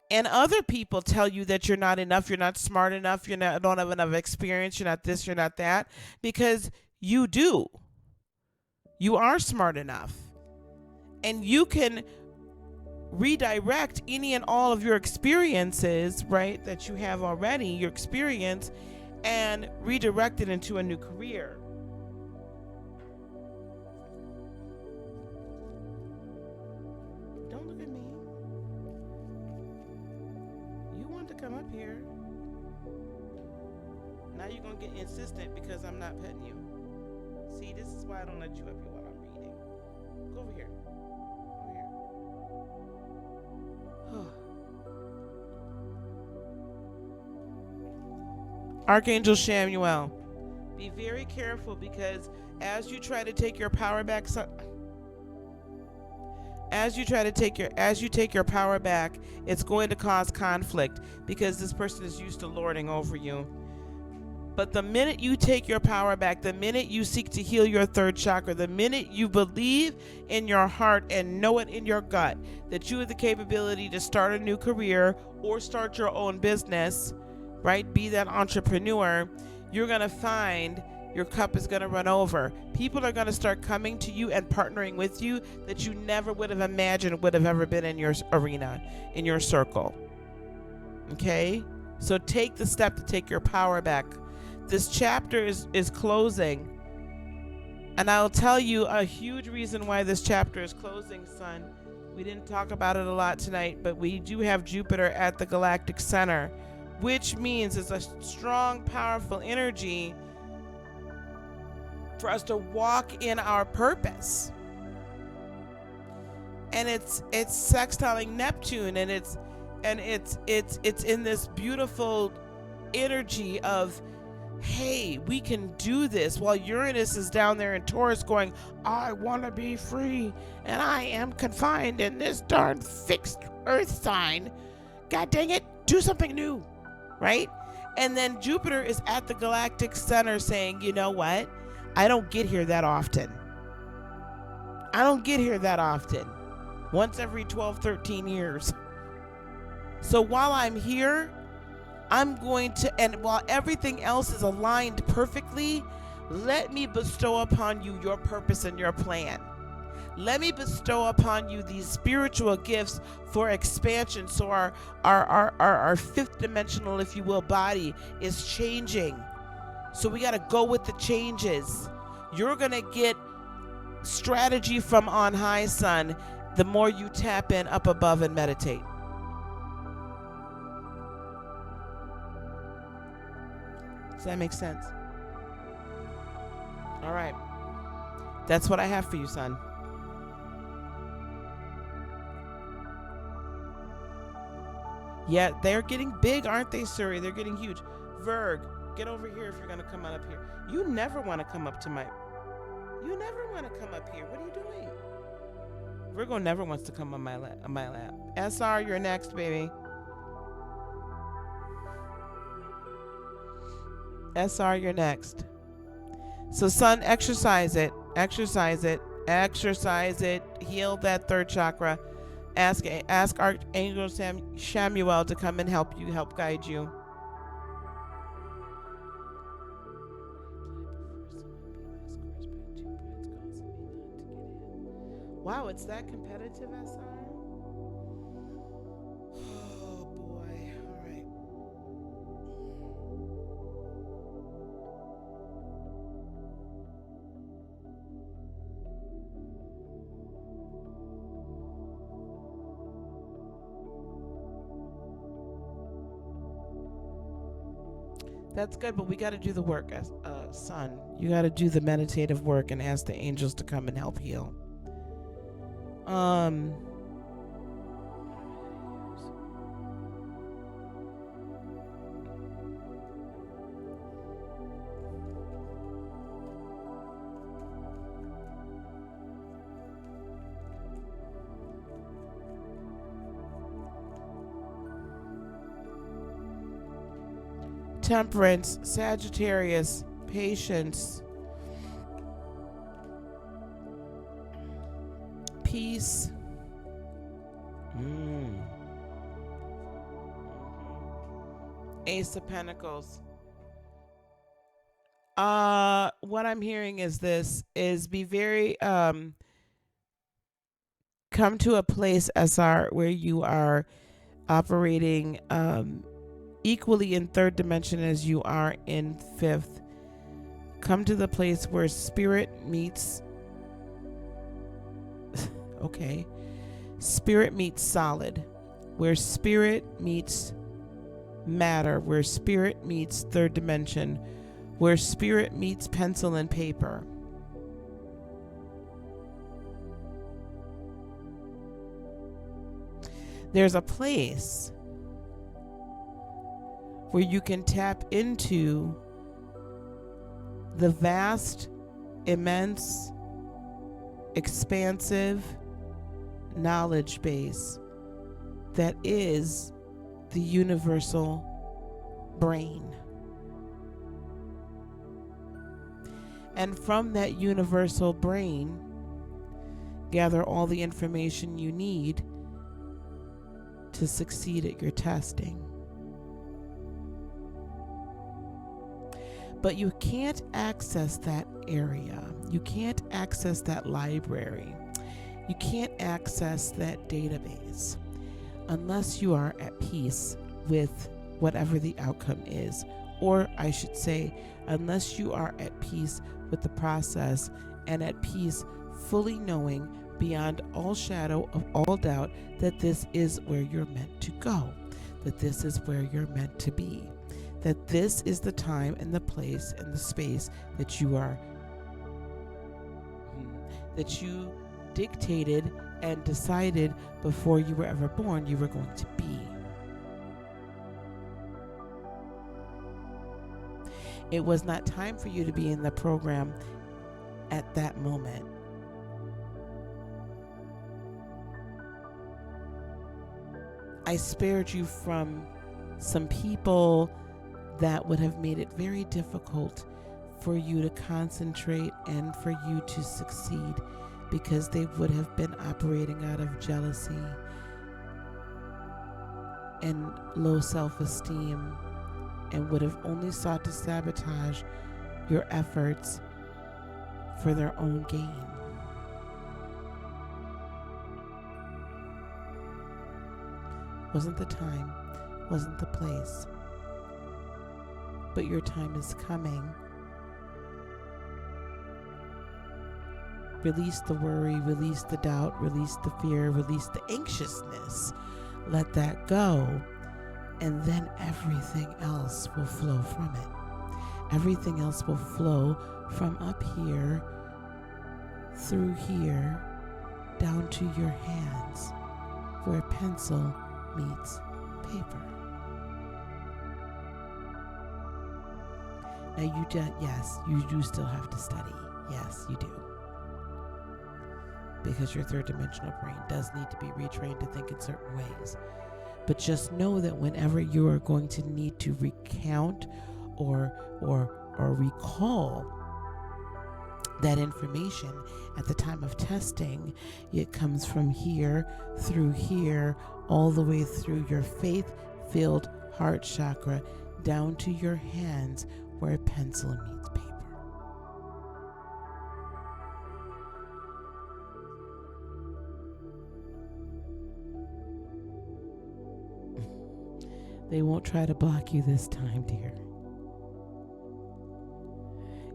And other people tell you that you're not enough, you're not smart enough, don't have enough experience, you're not this, you're not that, because you do. You are smart enough. And you can redirect any and all of your experiences, right, that you have already, your experience, and redirect it into a new career. Don't look at me. Come up here. Now you're gonna get insistent because I'm not petting you. See, this is why I don't let you up here while I'm reading. Go over here. Over here. Archangel Shamuel, be very careful because as you try to take your power back, as you take your power back, it's going to cause conflict because this person is used to lording over you. But the minute you take your power back, the minute you seek to heal your third chakra, the minute you believe in your heart and know it in your gut that you have the capability to start a new career or start your own business, right? Be that entrepreneur, you're going to find your cup is going to run over. People are going to start coming to you and partnering with you that you never would have imagined would have ever been in your arena, in your circle. Okay? So take the step to take your power back. This chapter is closing. And I'll tell you a huge reason why this chapter is closing, son. We didn't talk about it a lot tonight, but we do have Jupiter at the galactic center, which means it's a strong, powerful energy for us to walk in our purpose. And it's sextiling Neptune, and it's in this beautiful energy of, hey, we can do this, while Uranus is down there in Taurus going, I want to be free and I am confined in this darn fixed earth sign. God dang it, do something new, right? And then Jupiter is at the galactic center saying, you know what? I don't get here that often. Once every 12, 13 years. So while I'm here, I'm going to, and while everything else is aligned perfectly, let me bestow upon you your purpose and your plan. Let me bestow upon you these spiritual gifts for expansion. So our fifth dimensional, if you will, body is changing. So we got to go with the changes. You're going to get strategy from on high, son, the more you tap in up above and meditate. Does that make sense? All right. That's what I have for you, son. Yeah, they're getting big, aren't they, Suri? They're getting huge. Virg, get over here if you're going to come on up here. You never want to come up to my... You never want to come up here. What are you doing? Virgo never wants to come on my lap. SR, you're next, baby. SR, you're next. So sun, exercise it, exercise it, exercise it. Heal that third chakra. Ask Archangel Samuel to come and help you, help guide you. Wow, it's that competitive, SR? Oh boy, all right. That's good, but we got to do the work, son. You got to do the meditative work and ask the angels to come and help heal. Temperance, Sagittarius, patience, peace. Ace of Pentacles. What I'm hearing is this, is be very, come to a place, SR, where you are operating, equally in third dimension as you are in fifth. Come to the place where spirit meets okay, spirit meets solid, where spirit meets matter, where spirit meets third dimension, where spirit meets pencil and paper. There's a place where you can tap into the vast, immense, expansive knowledge base that is the universal brain. And from that universal brain, gather all the information you need to succeed at your testing. But you can't access that area. You can't access that library. You can't access that database unless you are at peace with whatever the outcome is. Or I should say, unless you are at peace with the process and at peace fully knowing beyond all shadow of all doubt that this is where you're meant to go, that this is where you're meant to be, that this is the time and the place and the space that you are, that you dictated and decided before you were ever born you were going to be. It was not time for you to be in the program at that moment. I spared you from some people that would have made it very difficult for you to concentrate and for you to succeed, because they would have been operating out of jealousy and low self-esteem and would have only sought to sabotage your efforts for their own gain. Wasn't the time, wasn't the place, but your time is coming. Release the worry, release the doubt, release the fear, release the anxiousness. Let that go, and then everything else will flow from it. Everything else will flow from up here, through here, down to your hands, where pencil meets paper. Now yes, you do still have to study. Yes, you do. Because your third dimensional brain does need to be retrained to think in certain ways. But just know that whenever you are going to need to recount or recall that information at the time of testing. It comes from here, through here, all the way through your faith-filled heart chakra, down to your hands where a pencil meets paper. They won't try to block you this time, dear.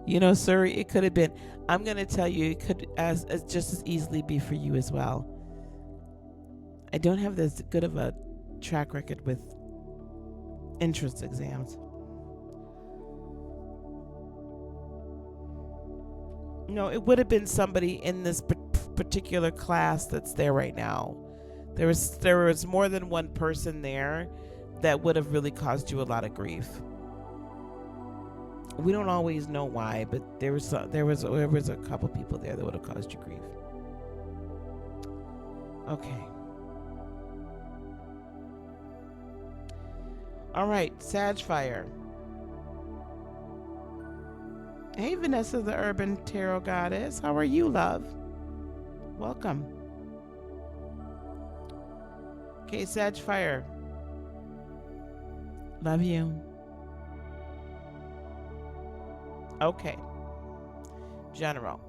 You know, sir, it could have been, I'm going to tell you, it could as just as easily be for you as well. I don't have this good of a track record with entrance exams. No, it would have been somebody in this particular class that's there right now. There was more than one person there that would have really caused you a lot of grief. We don't always know why, but there was a couple people there that would have caused you grief. Okay. All right, Sag Fire. Hey, Vanessa, the Urban Tarot Goddess. How are you, love? Welcome. Okay, Sag Fire. Love you. Okay. General.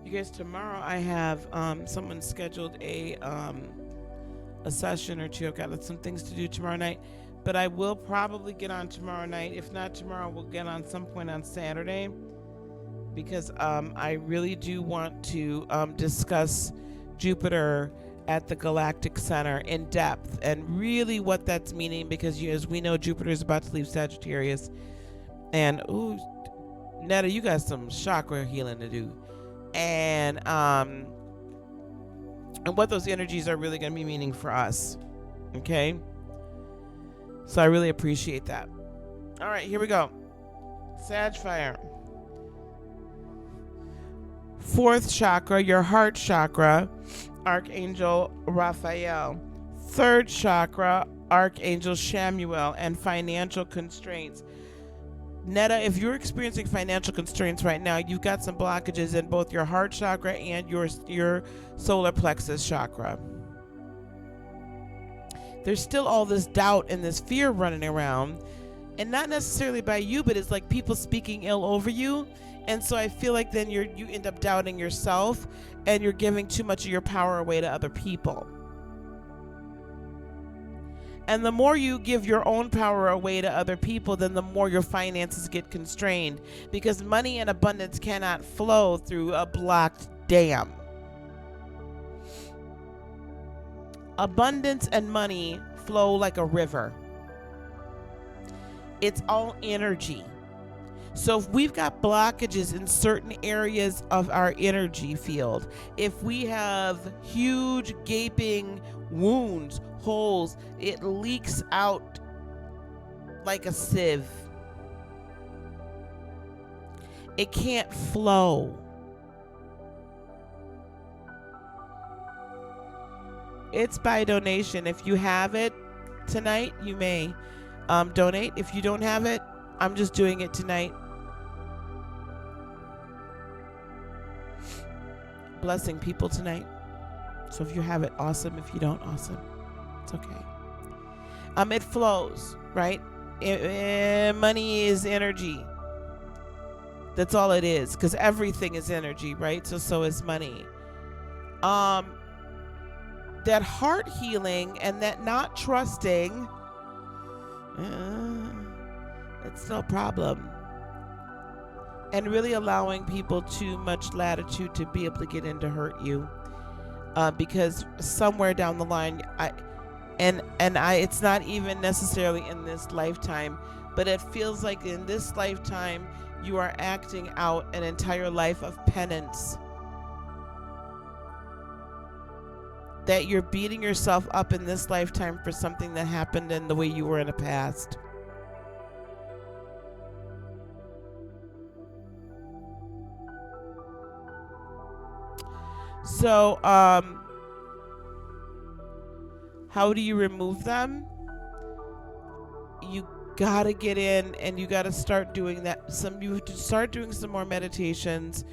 You guys, tomorrow I have someone scheduled a session or two. I've got some things to do tomorrow night, but I will probably get on tomorrow night. If not tomorrow, we'll get on some point on Saturday, because I really do want to discuss Jupiter at the Galactic Center in depth and really what that's meaning, because as we know, Jupiter is about to leave Sagittarius, and ooh, Netta, you got some chakra healing to do, and what those energies are really going to be meaning for us. Okay, so I really appreciate that. All right, here we go. Sag Fire. Fourth chakra, your heart chakra, Archangel Raphael. Third chakra, Archangel Shamuel, and financial constraints. Netta, if you're experiencing financial constraints right now, you've got some blockages in both your heart chakra and your solar plexus chakra. There's still all this doubt and this fear running around, and not necessarily by you, but it's like people speaking ill over you. And so I feel like then you end up doubting yourself, and you're giving too much of your power away to other people. And the more you give your own power away to other people, then the more your finances get constrained, because money and abundance cannot flow through a blocked dam. Abundance and money flow like a river. It's all energy. So if we've got blockages in certain areas of our energy field, if we have huge gaping wounds, holes, it leaks out like a sieve. It can't flow. It's by donation. If you have it tonight, you may donate. If you don't have it, I'm just doing it tonight. Blessing people tonight. So if you have it, awesome. If you don't, awesome. It's okay. It flows, right? Money is energy. That's all it is, because everything is energy, right? So is money. That heart healing and that not trusting, that's no problem. And really allowing people too much latitude to be able to get in to hurt you, because somewhere down the line, it's not even necessarily in this lifetime, but it feels like in this lifetime you are acting out an entire life of penance. That you're beating yourself up in this lifetime for something that happened in the way you were in the past. So, how do you remove them? You gotta get in and you gotta start doing that. You have to start doing some more meditations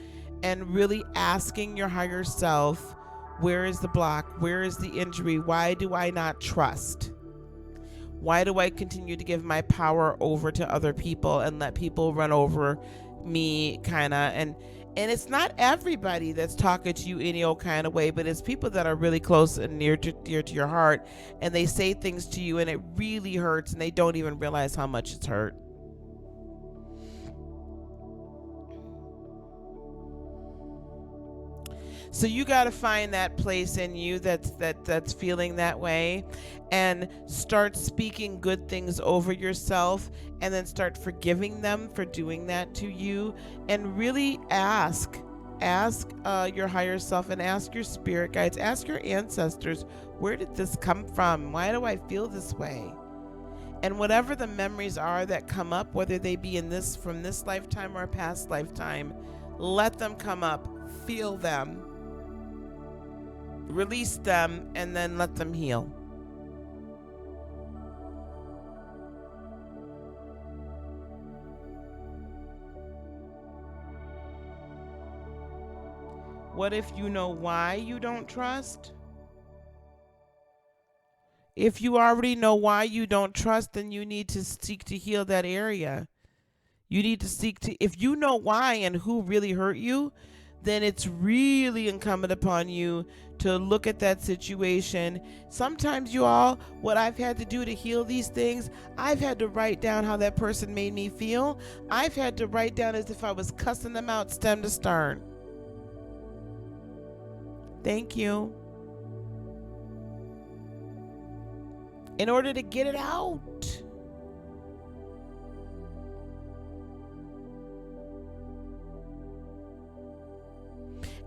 and really asking your higher self, where is the block? Where is the injury? Why do I not trust? Why do I continue to give my power over to other people and let people run over me, kind of? And it's not everybody that's talking to you any old kind of way, but it's people that are really close and dear to your heart, and they say things to you and it really hurts and they don't even realize how much it's hurt. So you got to find that place in you that's feeling that way, and start speaking good things over yourself, and then start forgiving them for doing that to you, and really ask your higher self, and ask your spirit guides, ask your ancestors, where did this come from? Why do I feel this way? And whatever the memories are that come up, whether they be from this lifetime or a past lifetime, let them come up, feel them, release them, and then let them heal. What if you know why you don't trust? If you already know why you don't trust, then you need to seek to heal that area. You need to if you know why and who really hurt you, then it's really incumbent upon you to look at that situation. Sometimes, what I've had to do to heal these things, I've had to write down how that person made me feel. I've had to write down as if I was cussing them out stem to stern. Thank you. In order to get it out.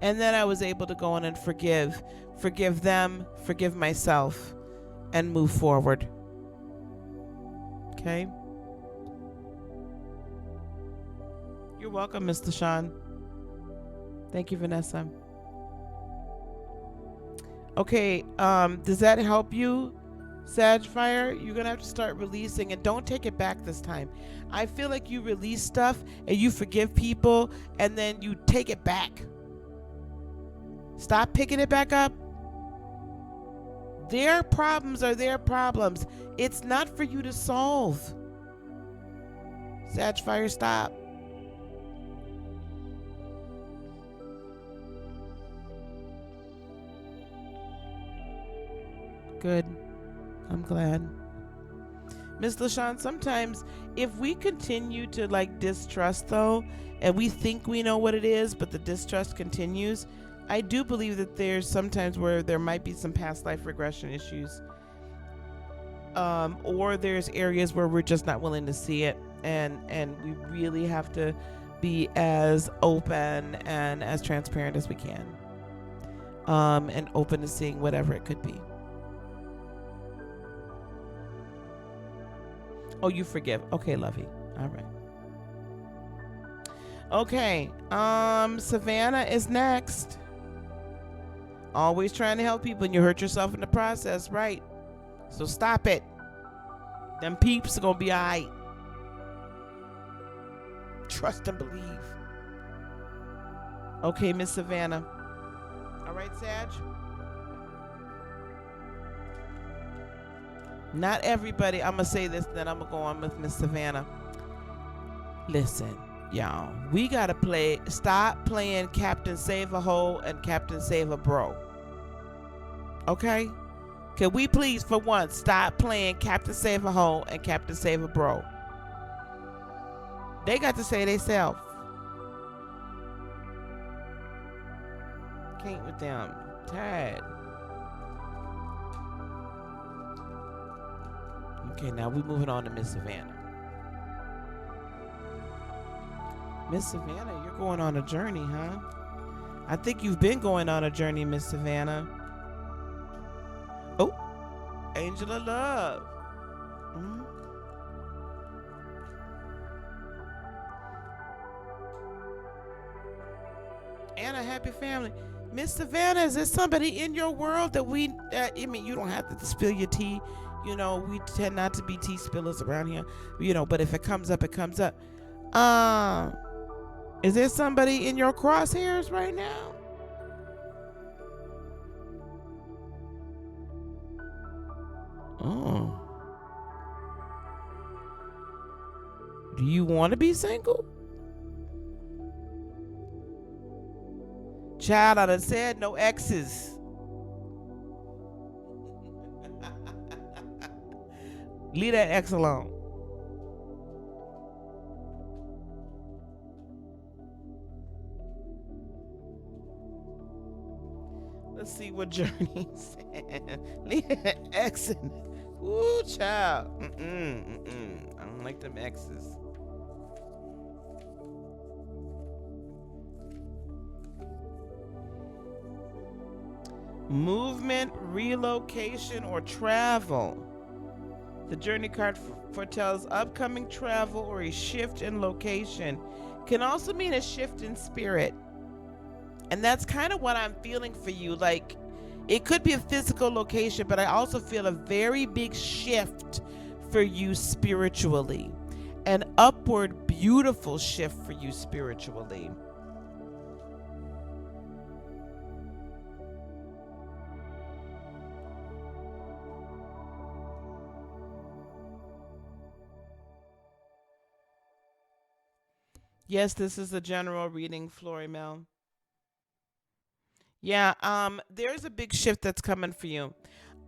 And then I was able to go in and forgive them, forgive myself, and move forward. Okay? You're welcome, Mr. Sean. Thank you, Vanessa. Okay, does that help you, Sag Fire? You're going to have to start releasing, and don't take it back this time. I feel like you release stuff and you forgive people and then you take it back. Stop picking it back up. Their problems are their problems. It's not for you to solve. Sag Fire, stop. Good. I'm glad. Miss LaShawn, sometimes if we continue to distrust though, and we think we know what it is, but the distrust continues, I do believe that there's sometimes where there might be some past life regression issues, or there's areas where we're just not willing to see it, and we really have to be as open and as transparent as we can, and open to seeing whatever it could be. Oh, you forgive. Okay, lovey. All right. Okay. Savannah is next. Always trying to help people and you hurt yourself in the process, right? So stop it. Them peeps are gonna be all right. Trust and believe. Okay, Miss Savannah. All right, Sag? Not everybody. I'm gonna say this, then I'm gonna go on with Miss Savannah. Listen, y'all, we gotta stop playing Captain Save a Hole and Captain Save a Bro. Okay? Can we please, for once, stop playing Captain Save a Hole and Captain Save a Bro? They got to say they self. Can't with them. Tired. Okay, now we're moving on to Miss Savannah. Miss Savannah, you're going on a journey, huh? I think you've been going on a journey, Miss Savannah. Oh, Angel of Love. Mm-hmm. And a happy family. Miss Savannah, is there somebody in your world that I mean, you don't have to spill your tea. You know, we tend not to be tea spillers around here. You know, but if it comes up, it comes up. Is there somebody in your crosshairs right now? Oh. Do you want to be single? Child, I done said no exes. Leave that ex alone. Let's see what Journey said. Leave that ex in. Ooh, child. I don't like them exes. Movement, relocation, or travel. The Journey card foretells upcoming travel or a shift in location. Can also mean a shift in spirit. And that's kind of what I'm feeling for you. Like, it could be a physical location, but I also feel a very big shift for you spiritually. An upward, beautiful shift for you spiritually. Yes, this is a general reading, Florimel. Yeah, there's a big shift that's coming for you.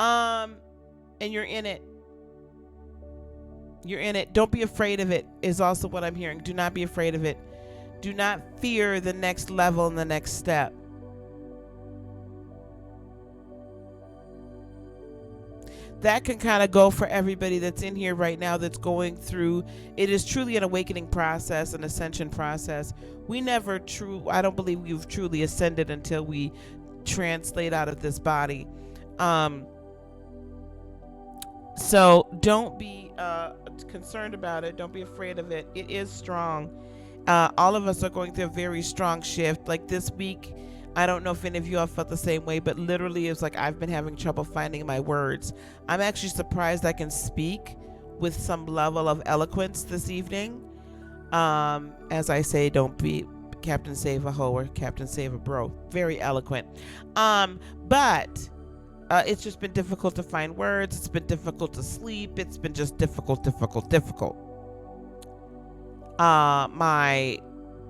And you're in it. You're in it. Don't be afraid of it, is also what I'm hearing. Do not be afraid of it. Do not fear the next level and the next step. That can kind of go for everybody that's in here right now that's going through. It is truly an awakening process, an ascension process. I don't believe we've truly ascended until we translate out of this body. So don't be concerned about it. Don't be afraid of it. It is strong. All of us are going through a very strong shift. Like this week, I don't know if any of you have felt the same way, but literally it's like I've been having trouble finding my words. I'm actually surprised I can speak with some level of eloquence this evening. As I say, don't be Captain Save a Hoe or Captain Save a Bro. Very eloquent. But it's just been difficult to find words. It's been difficult to sleep. It's been just difficult.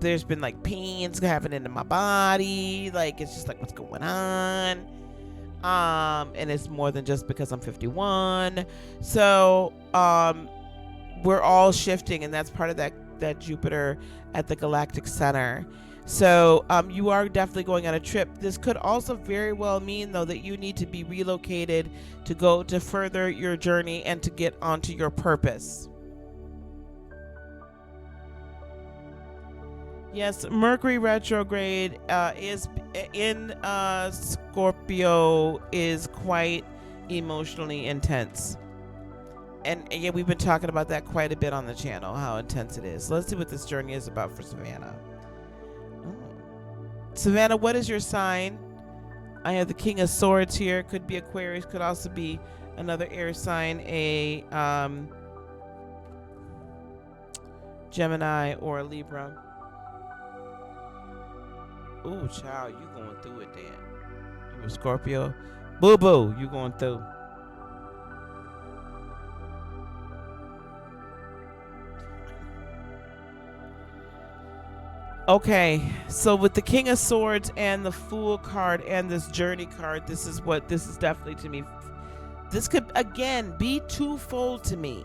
There's been like pains happening in my body. Like, it's just like, what's going on? And it's more than just because I'm 51. So, we're all shifting, and that's part of that Jupiter at the galactic center. So, you are definitely going on a trip. This could also very well mean, though, that you need to be relocated to go to further your journey and to get onto your purpose. Yes, Mercury retrograde is in Scorpio is quite emotionally intense. And yeah, we've been talking about that quite a bit on the channel, how intense it is. Let's see what this journey is about for Savannah. Oh. Savannah, what is your sign? I have the King of Swords here. Could be Aquarius, could also be another air sign, a Gemini or a Libra. Ooh, child, you going through it then. You a Scorpio. Boo-boo, you going through. Okay, so with the King of Swords and the Fool card and this Journey card, this is definitely to me. This could, again, be twofold to me.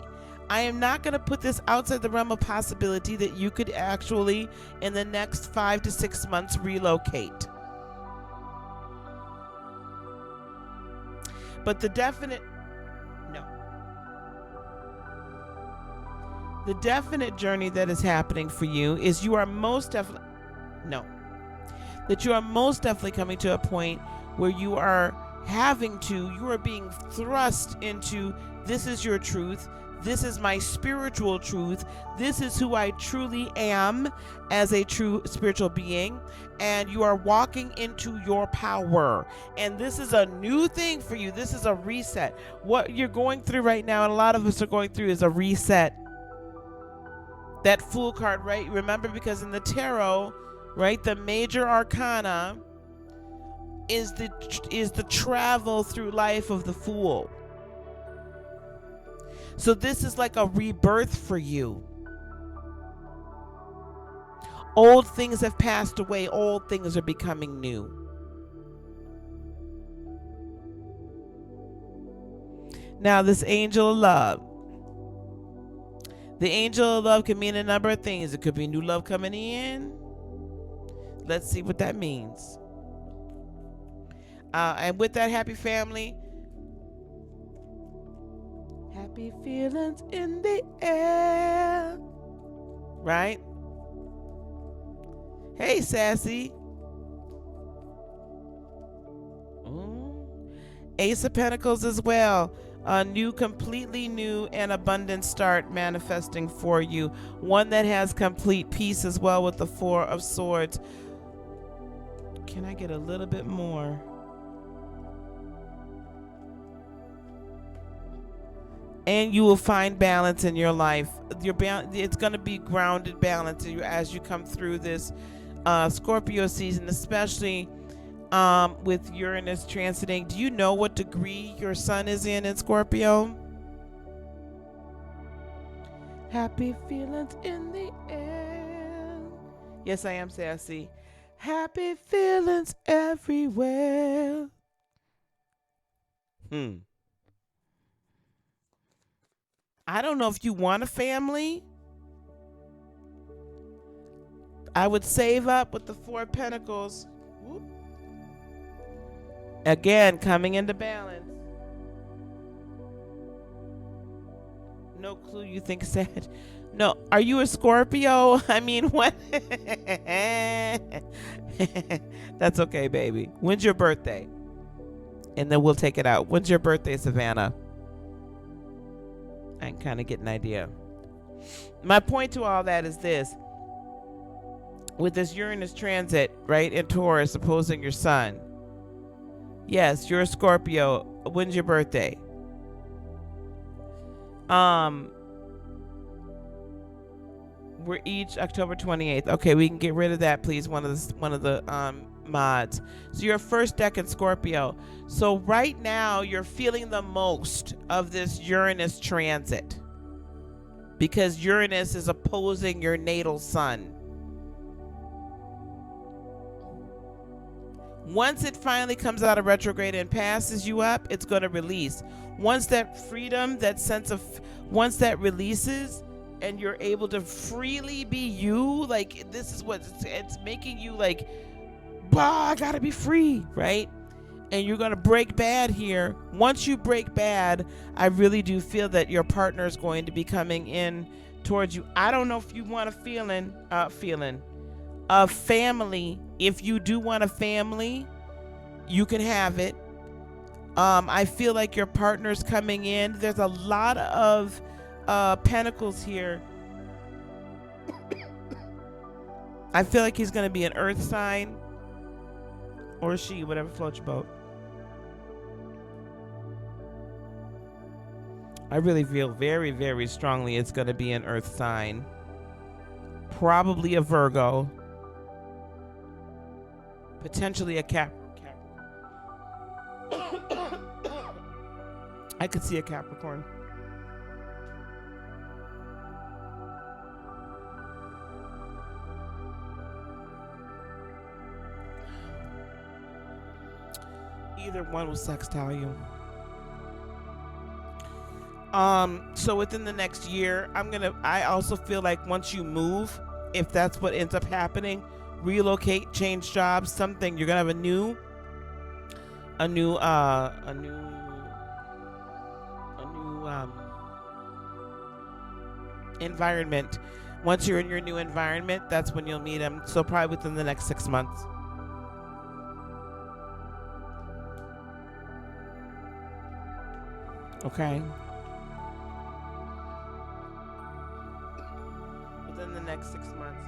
I am not going to put this outside the realm of possibility that you could actually, in the next 5 to 6 months, relocate. But the definite journey that is happening for you is you are most definitely coming to a point where you are being thrust into, this is your truth. This is my spiritual truth. This is who I truly am as a true spiritual being. And you are walking into your power. And this is a new thing for you. This is a reset. What you're going through right now, and a lot of us are going through, is a reset. That Fool card, right? Remember, because in the tarot, right, the major arcana is the travel through life of the Fool. So this is like a rebirth for you. Old things have passed away. Old things are becoming new. Now, this angel of love. The angel of love can mean a number of things. It could be new love coming in. Let's see what that means. And with that, happy family. Happy feelings in the air. Right? Hey, Sassy. Ace of Pentacles as well. A new, completely new and abundant start manifesting for you. One that has complete peace as well with the Four of Swords. Can I get a little bit more? And you will find balance in your life. It's going to be grounded balance as you come through this Scorpio season, especially with Uranus transiting. Do you know what degree your sun is in Scorpio? Happy feelings in the air. Yes, I am Sassy. Happy feelings everywhere. I don't know if you want a family. I would save up with the Four of Pentacles. Whoop. Again, coming into balance. No clue you think sad. No, are you a Scorpio? I mean, what? That's okay, baby. When's your birthday? And then we'll take it out. When's your birthday, Savannah? I can kind of get an idea. My point to all that is this. With this Uranus transit, right, in Taurus, opposing your sun. Yes, you're a Scorpio. When's your birthday? We're each October 28th. Okay, we can get rid of that, please. One of the mods. So you're first decan Scorpio. So right now you're feeling the most of this Uranus transit because Uranus is opposing your natal sun. Once it finally comes out of retrograde and passes you up, it's going to release. Once that freedom, that sense of, once that releases and you're able to freely be you, like this is what it's making you like, bah, I gotta be free, right? And you're going to break bad here. Once you break bad, I really do feel that your partner is going to be coming in towards you. I don't know if you want a feeling of family. If you do want a family, you can have it. I feel like your partner's coming in. There's a lot of pentacles here. I feel like he's going to be an earth sign. Or she, whatever floats your boat. I really feel very, very strongly it's going to be an earth sign. Probably a Virgo. Potentially a Capricorn. I could see a Capricorn. Either one will sextile you. So within the next year, I also feel like once you move, if that's what ends up happening, relocate, change jobs, something, you're gonna have a new environment. Once you're in your new environment, that's when you'll meet him. So probably within the next 6 months. Okay. next 6 months.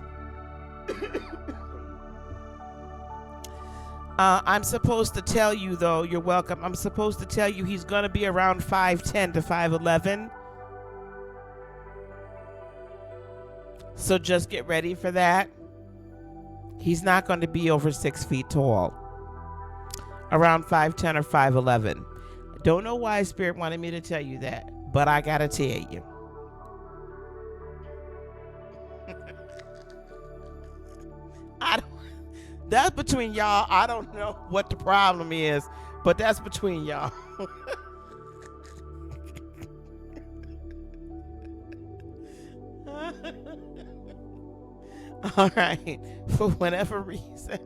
I'm supposed to tell you, though, you're welcome. I'm supposed to tell you he's going to be around 5'10 to 5'11. So just get ready for that. He's not going to be over 6 feet tall. Around 5'10 or 5'11. Don't know why Spirit wanted me to tell you that, but I got to tell you. That's between y'all. I don't know what the problem is, but that's between y'all. All right. For whatever reason,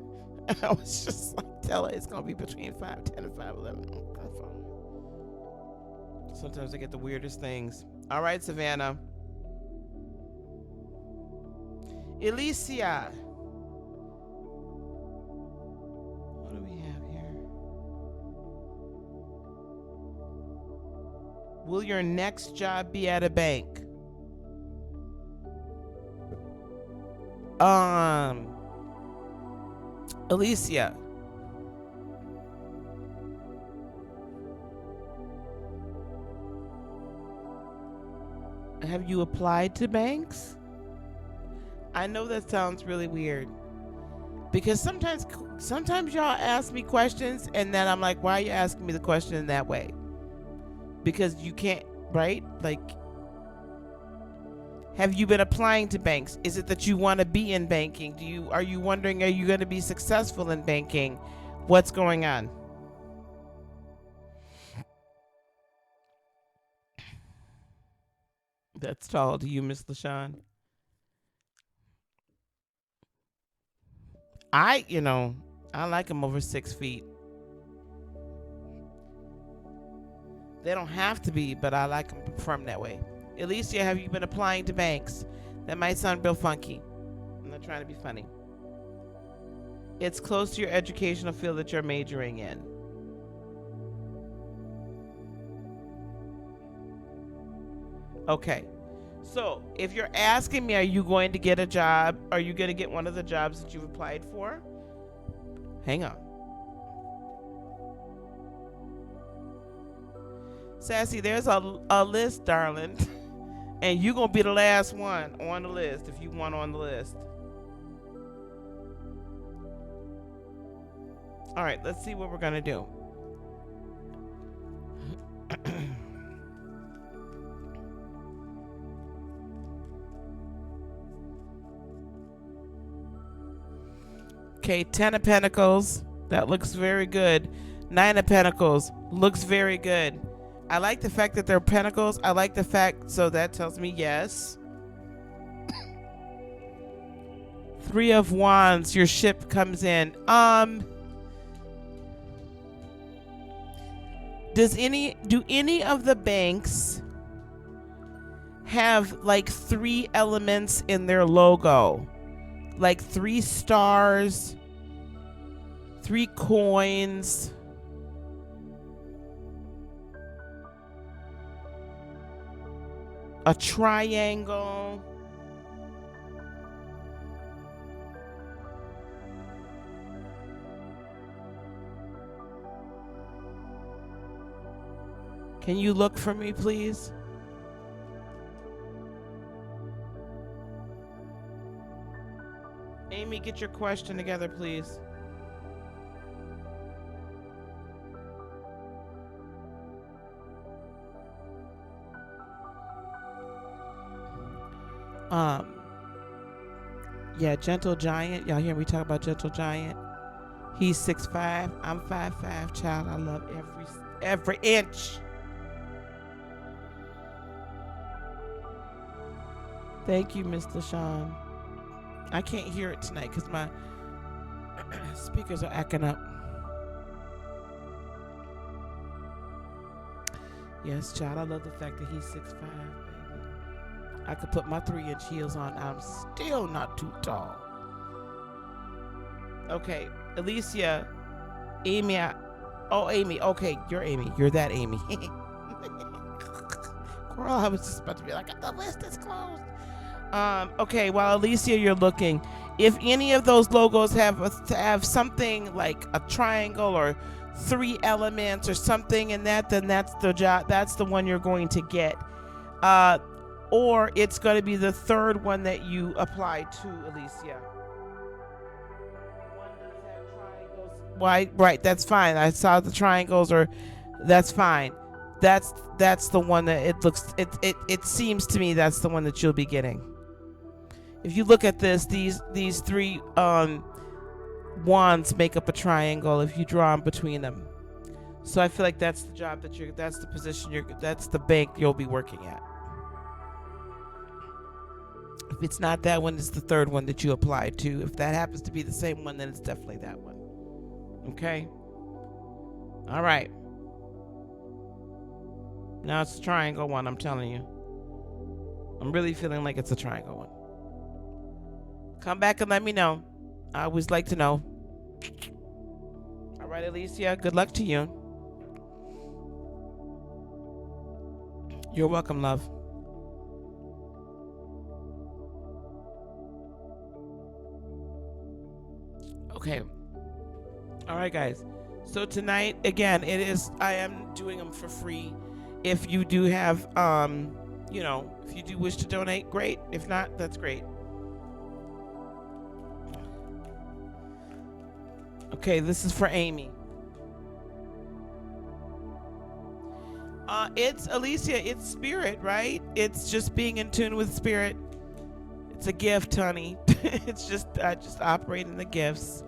I was just like, tell her it's going to be between 5'10 and 5'11. Sometimes I get the weirdest things. All right, Savannah. Alicia. What do we have here? Will your next job be at a bank? Alicia. Have you applied to banks? I know that sounds really weird, because sometimes y'all ask me questions and then I'm like, why are you asking me the question in that way? Because you can't, right? Like, have you been applying to banks? Is it that you want to be in banking? Are you wondering, are you going to be successful in banking? What's going on? That's tall to you, Miss LaShawn. I like them over 6 feet. They don't have to be, but I like them from that way. Alicia, have you been applying to banks? That might sound real funky. I'm not trying to be funny. It's close to your educational field that you're majoring in. Okay. So, if you're asking me, are you going to get a job? Are you going to get one of the jobs that you've applied for? Hang on. Sassy, there's a list, darling. And you're going to be the last one on the list if you want on the list. All right, let's see what we're going to do. Okay, 10 of Pentacles. That looks very good. 9 of Pentacles. Looks very good. I like the fact that they're Pentacles. I like the fact, so that tells me yes. 3 of Wands. Your ship comes in. Do any of the banks have like 3 elements in their logo? Like 3 stars, 3 coins, a triangle. Can you look for me, please? Amy, get your question together, please. Yeah, Gentle Giant. Y'all hear me talk about Gentle Giant? He's 6'5". I'm 5'5", child. I love every inch. Thank you, Miss LaShawn. I can't hear it tonight because my speakers are acting up. Yes, child, I love the fact that he's 6'5", baby. I could put my 3-inch heels on. I'm still not too tall. Okay, Alicia, Amy. Amy. Okay, you're Amy. You're that Amy. Girl, I was just about to be like, the list is closed. Okay, while Alicia, you're looking, if any of those logos have something like a triangle or 3 elements or something in that, then that's the job. That's the one you're going to get. Or it's going to be the third one that you apply to, Alicia. One does have triangles. Why? Right, that's fine. I saw the triangles, or that's fine. That's the one that it seems to me that's the one that you'll be getting. If you look at this, these 3 wands make up a triangle if you draw them between them. So I feel like that's the job that's the position that's the bank you'll be working at. If it's not that one, it's the third one that you apply to. If that happens to be the same one, then it's definitely that one. Okay? All right. Now it's the triangle one, I'm telling you. I'm really feeling like it's a triangle one. Come back and let me know. I always like to know. All right, Alicia, good luck to you. You're welcome, love. Okay. All right, guys. So tonight, again, I am doing them for free. If you do have, if you do wish to donate, great. If not, that's great. Okay, this is for Amy. It's Alicia, it's spirit, right? It's just being in tune with spirit. It's a gift, honey. It's just, I just operate in the gifts.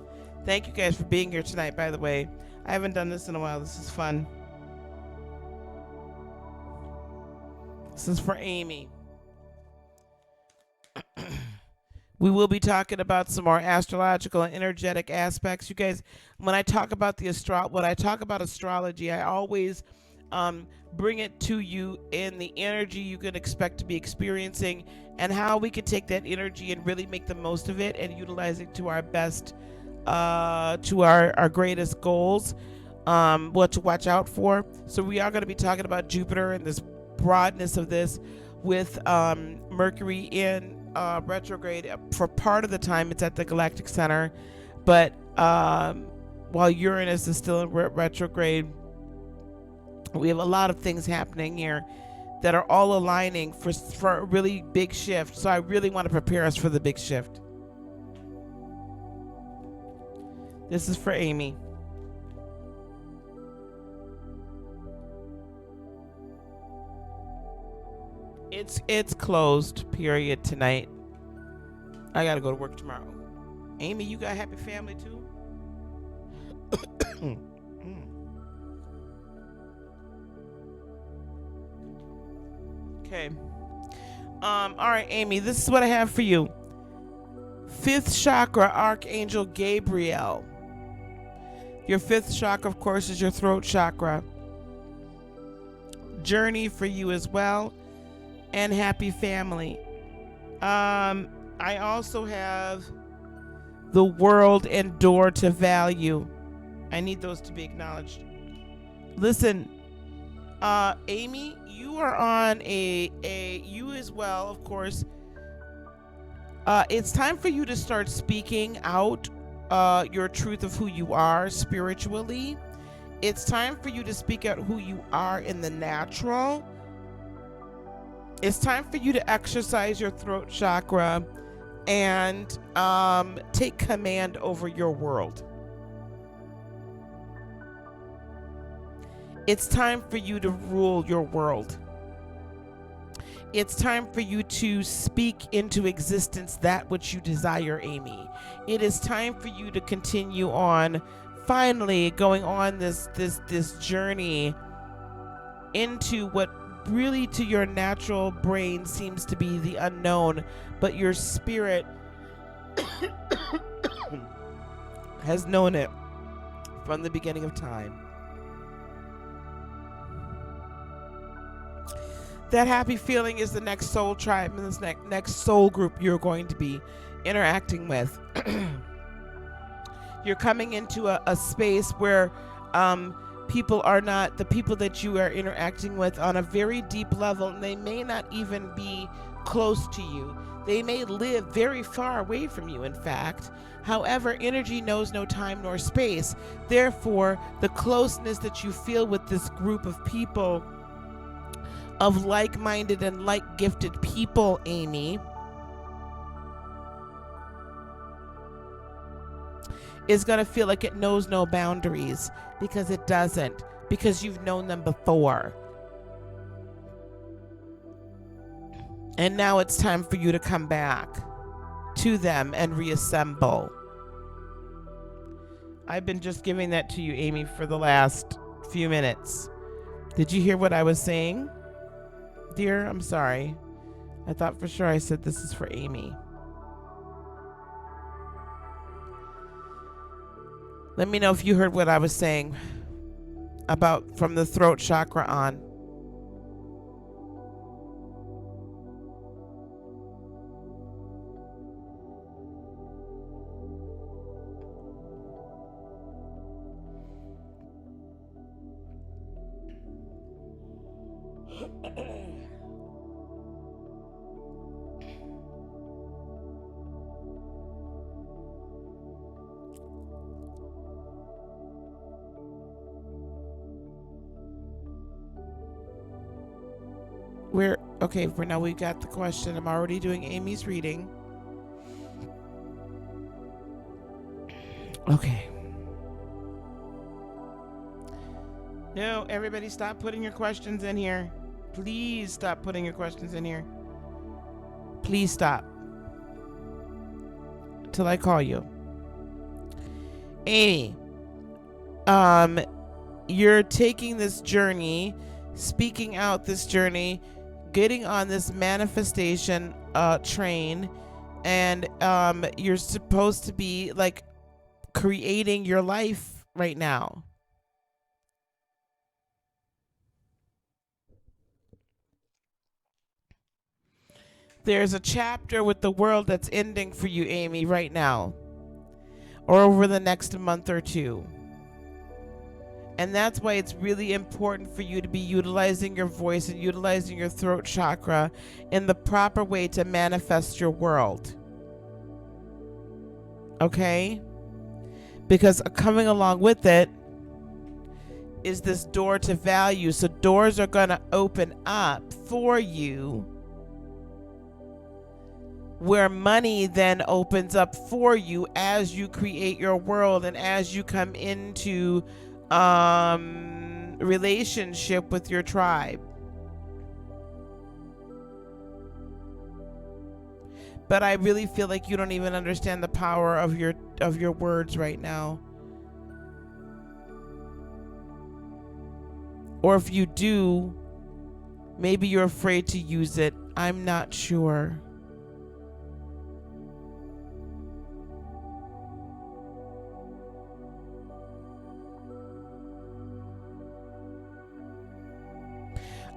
Thank you guys for being here tonight, by the way. I haven't done this in a while. This is fun. This is for Amy. We will be talking about some more astrological and energetic aspects. You guys, when I talk about astrology, I always bring it to you in the energy you can expect to be experiencing, and how we can take that energy and really make the most of it and utilize it to our best, to our greatest goals, what to watch out for. So we are going to be talking about Jupiter and this broadness of this with Mercury in retrograde. For part of the time it's at the galactic center, but while Uranus is still in retrograde, we have a lot of things happening here that are all aligning for a really big shift. So I really want to prepare us for the big shift. This is for Amy. It's closed, period, tonight. I gotta go to work tomorrow. Amy, you got a happy family too? Okay. All right, Amy, this is what I have for you. 5th chakra, Archangel Gabriel. Your 5th chakra, of course, is your throat chakra. Journey for you as well. And happy family. I also have the world and door to value. I need those to be acknowledged. Listen, Amy, you are on you as well, of course. It's time for you to start speaking out your truth of who you are spiritually. It's time for you to speak out who you are in the natural. It's time for you to exercise your throat chakra and take command over your world. It's time for you to rule your world. It's time for you to speak into existence that which you desire, Amy. It is time for you to continue on, finally going on this journey into what really to your natural brain seems to be the unknown, but your spirit has known it from the beginning of time. That happy feeling is the next soul tribe and this next soul group you're going to be interacting with. You're coming into a space where people are not the people that you are interacting with on a very deep level, and they may not even be close to you. They may live very far away from you, in fact. However, energy knows no time nor space. Therefore, the closeness that you feel with this group of people, of like-minded and like-gifted people, Amy, is going to feel like it knows no boundaries, because it doesn't, because you've known them before. And now it's time for you to come back to them and reassemble. I've been just giving that to you, Amy, for the last few minutes. Did you hear what I was saying? Dear, I'm sorry. I thought for sure I said this is for Amy. Let me know if you heard what I was saying about from the throat chakra on. Okay, for now we got the question. I'm already doing Amy's reading. Okay. No, everybody stop putting your questions in here. Please stop putting your questions in here. Please stop. Till I call you. Amy, you're taking this journey, speaking out this journey, getting on this manifestation train, and you're supposed to be like creating your life right now. There's a chapter with the world that's ending for you, Amy, right now, or over the next month or two. And that's why it's really important for you to be utilizing your voice and utilizing your throat chakra in the proper way to manifest your world. Okay? Because coming along with it is this door to value. So doors are going to open up for you, where money then opens up for you as you create your world and as you come into relationship with your tribe. But I really feel like you don't even understand the power of your words right now. Or if you do, maybe you're afraid to use it. I'm not sure.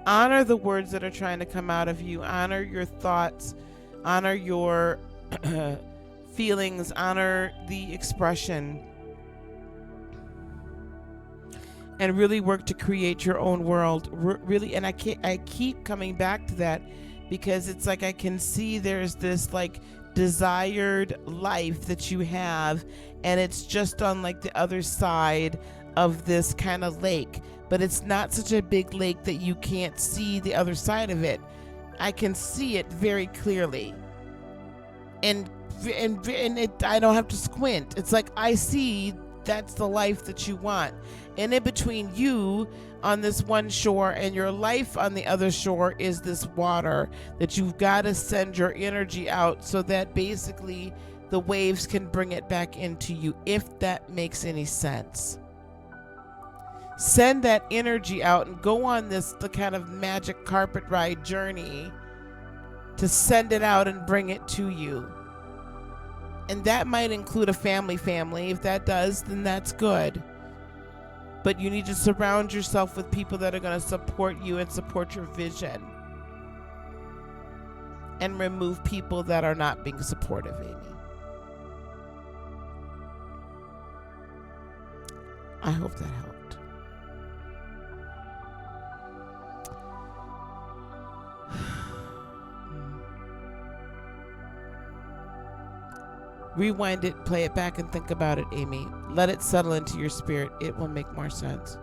Honor the words that are trying to come out of you. Honor your thoughts. Honor your feelings. Honor the expression. And really work to create your own world. Really, and I keep coming back to that, because it's like I can see there's this like desired life that you have, and it's just on like the other side of this kind of lake. But it's not such a big lake that you can't see the other side of it. I can see it very clearly. And I don't have to squint. It's like I see that's the life that you want. And in between you on this one shore and your life on the other shore is this water that you've got to send your energy out so that basically the waves can bring it back into you, if that makes any sense. Send that energy out and go on the kind of magic carpet ride journey to send it out and bring it to you. And that might include a family. If that does, then that's good. But you need to surround yourself with people that are going to support you and support your vision. And remove people that are not being supportive, Amy. I hope that helped. Rewind it, play it back, and think about it, Amy. Let it settle into your spirit. It will make more sense.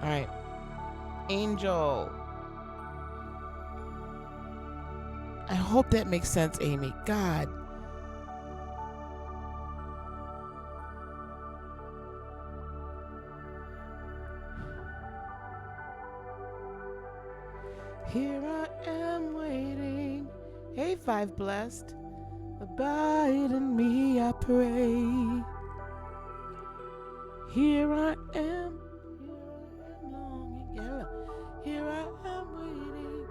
All right. Angel. I hope that makes sense, Amy. God. Here I am waiting. Hey, Five Blessed. Abide in me, I pray. Here I am. Longing. Yeah. Here I am waiting.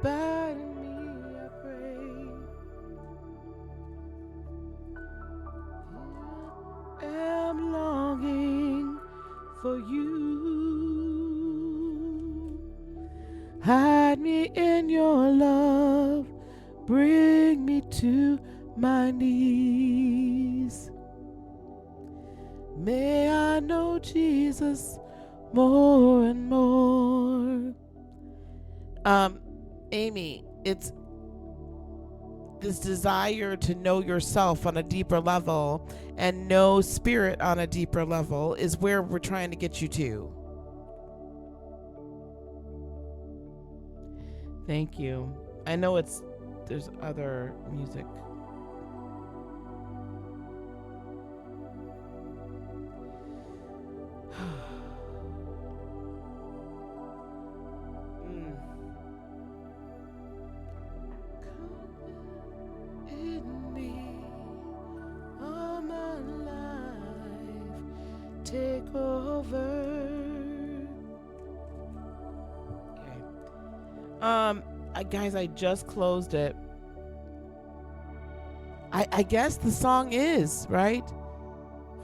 Abide in me, I pray. Here I am longing for you. Hide me in your love. Bring me to my knees. May I know Jesus more and more. Amy, it's this desire to know yourself on a deeper level and know spirit on a deeper level is where we're trying to get you to. Thank you. I know there's other music. In me, all my life, take over. Guys, I just closed it. I guess the song is right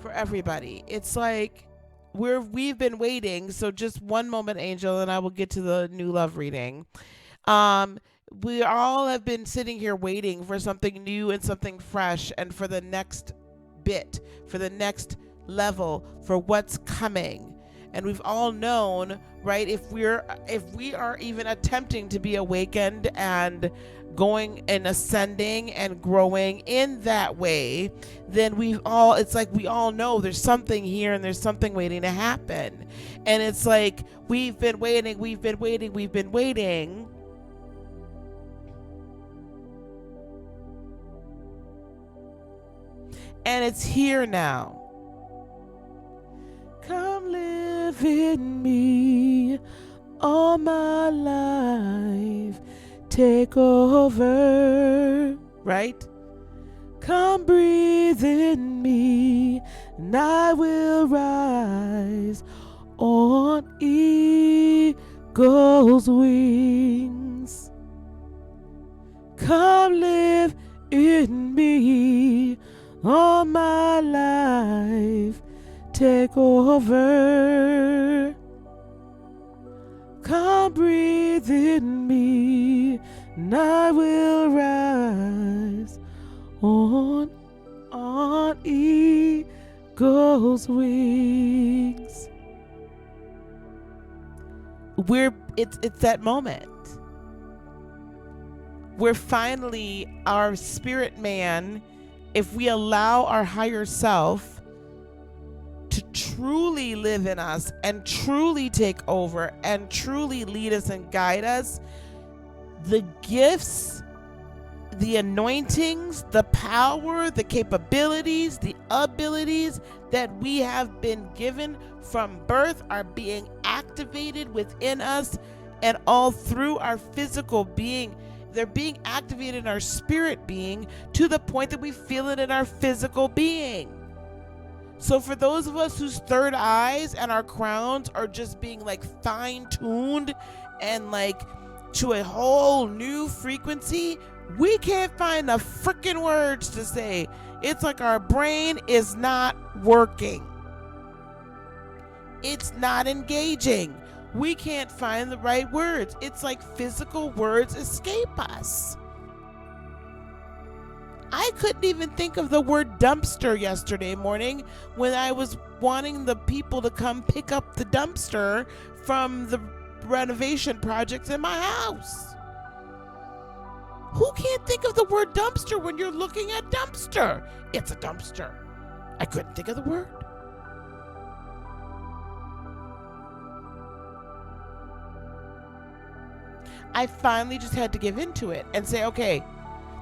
for everybody. It's like we've been waiting. So just one moment, Angel, and I will get to the new love reading. We all have been sitting here waiting for something new and something fresh, and for the next bit, for the next level, for what's coming. And we've all known, right, if we are even attempting to be awakened and going and ascending and growing in that way, then it's like we all know there's something here and there's something waiting to happen. And it's like we've been waiting. And it's here now. Come live in me all my life. Take over, right? Come breathe in me and I will rise on eagle's wings. Come live in me all my life. Take over. Come breathe in me and I will rise on eagle's wings. It's that moment. We're finally, our spirit man, if we allow our higher self to truly live in us and truly take over and truly lead us and guide us, the gifts, the anointings, the power, the capabilities, the abilities that we have been given from birth are being activated within us and all through our physical being. They're being activated in our spirit being to the point that we feel it in our physical being. So for those of us whose third eyes and our crowns are just being like fine-tuned and like to a whole new frequency, we can't find the freaking words to say. It's like our brain is not working. It's not engaging. We can't find the right words. It's like physical words escape us. I couldn't even think of the word dumpster yesterday morning when I was wanting the people to come pick up the dumpster from the renovation projects in my house. Who can't think of the word dumpster when you're looking at dumpster? It's a dumpster. I couldn't think of the word. I finally just had to give into it and say, okay,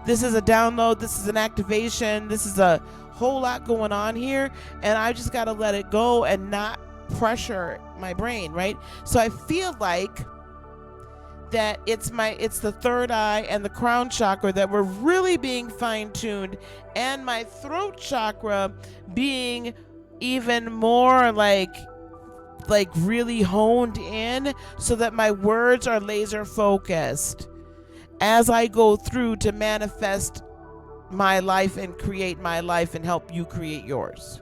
this is a download, this is an activation, this is a whole lot going on here, and I just got to let it go and not pressure my brain, right? So I feel like that it's the third eye and the crown chakra that were really being fine-tuned, and my throat chakra being even more like really honed in, so that my words are laser focused as I go through to manifest my life and create my life and help you create yours.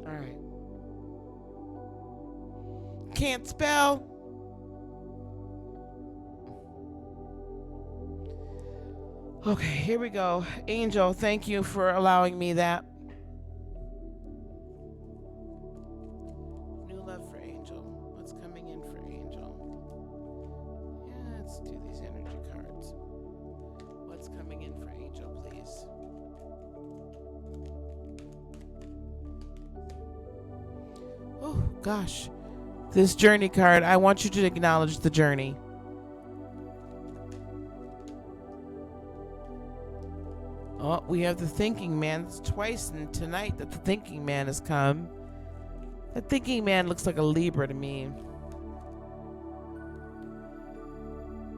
All right. Can't spell. Okay, here we go. Angel, thank you for allowing me that. New love for Angel. What's coming in for Angel? Yeah, let's do these energy cards. What's coming in for Angel, please? Oh, gosh. This journey card, I want you to acknowledge the journey. Oh, we have the thinking man. It's twice tonight that the thinking man has come. That thinking man looks like a Libra to me.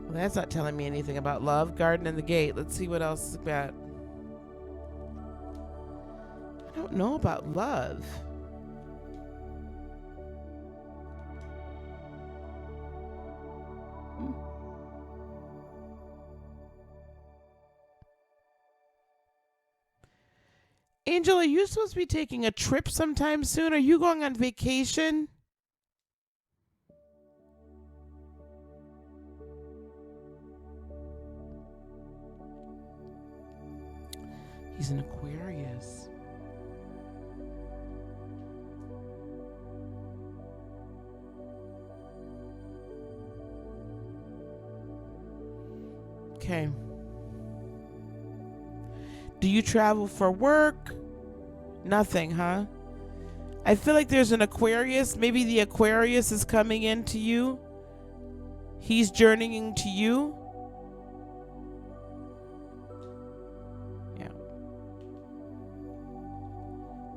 Well, that's not telling me anything about love. Garden and the gate. Let's see what else is about. I don't know about love. Angel, are you supposed to be taking a trip sometime soon? Are you going on vacation? He's an Aquarius. Okay. Do you travel for work? Nothing, huh? I feel like there's an Aquarius. Maybe the Aquarius is coming into you. He's journeying to you. Yeah.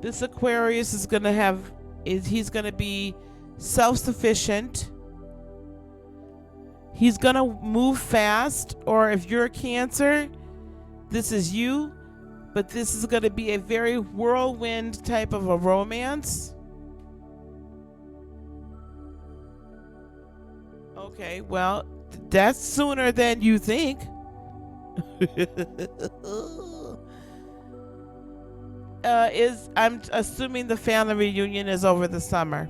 This Aquarius is going to he's going to be self-sufficient. He's going to move fast, or if you're a Cancer, this is you. But this is going to be a very whirlwind type of a romance. Okay, well, that's sooner than you think. I'm assuming the family reunion is over the summer.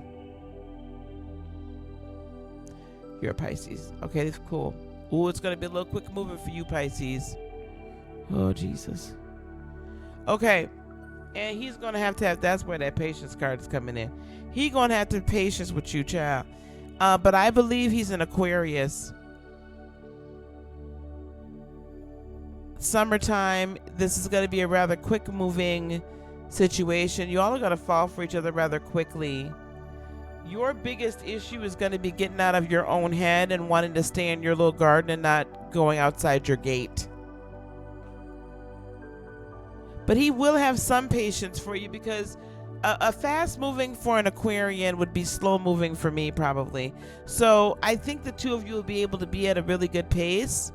You're a Pisces. Okay, that's cool. Ooh, it's going to be a little quick moving for you, Pisces. Oh, Jesus. Okay, and he's going to have, that's where that patience card is coming in. He's going to have to have patience with you, child. But I believe he's an Aquarius. Summertime, this is going to be a rather quick moving situation. You all are going to fall for each other rather quickly. Your biggest issue is going to be getting out of your own head and wanting to stay in your little garden and not going outside your gate. But he will have some patience for you, because a fast moving for an Aquarian would be slow moving for me, probably. So I think the two of you will be able to be at a really good pace.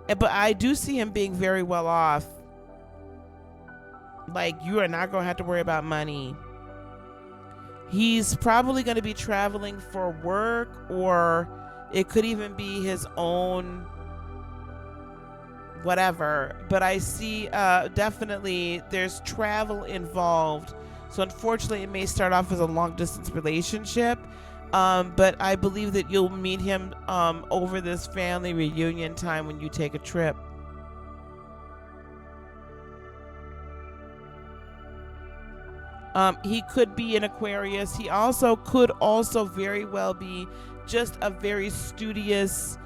But I do see him being very well off. Like, you are not going to have to worry about money. He's probably going to be traveling for work, or it could even be his own whatever. But I see definitely there's travel involved. So unfortunately, it may start off as a long distance relationship. But I believe that you'll meet him over this family reunion time when you take a trip. He could be an Aquarius. He also could also very well be just a very studious,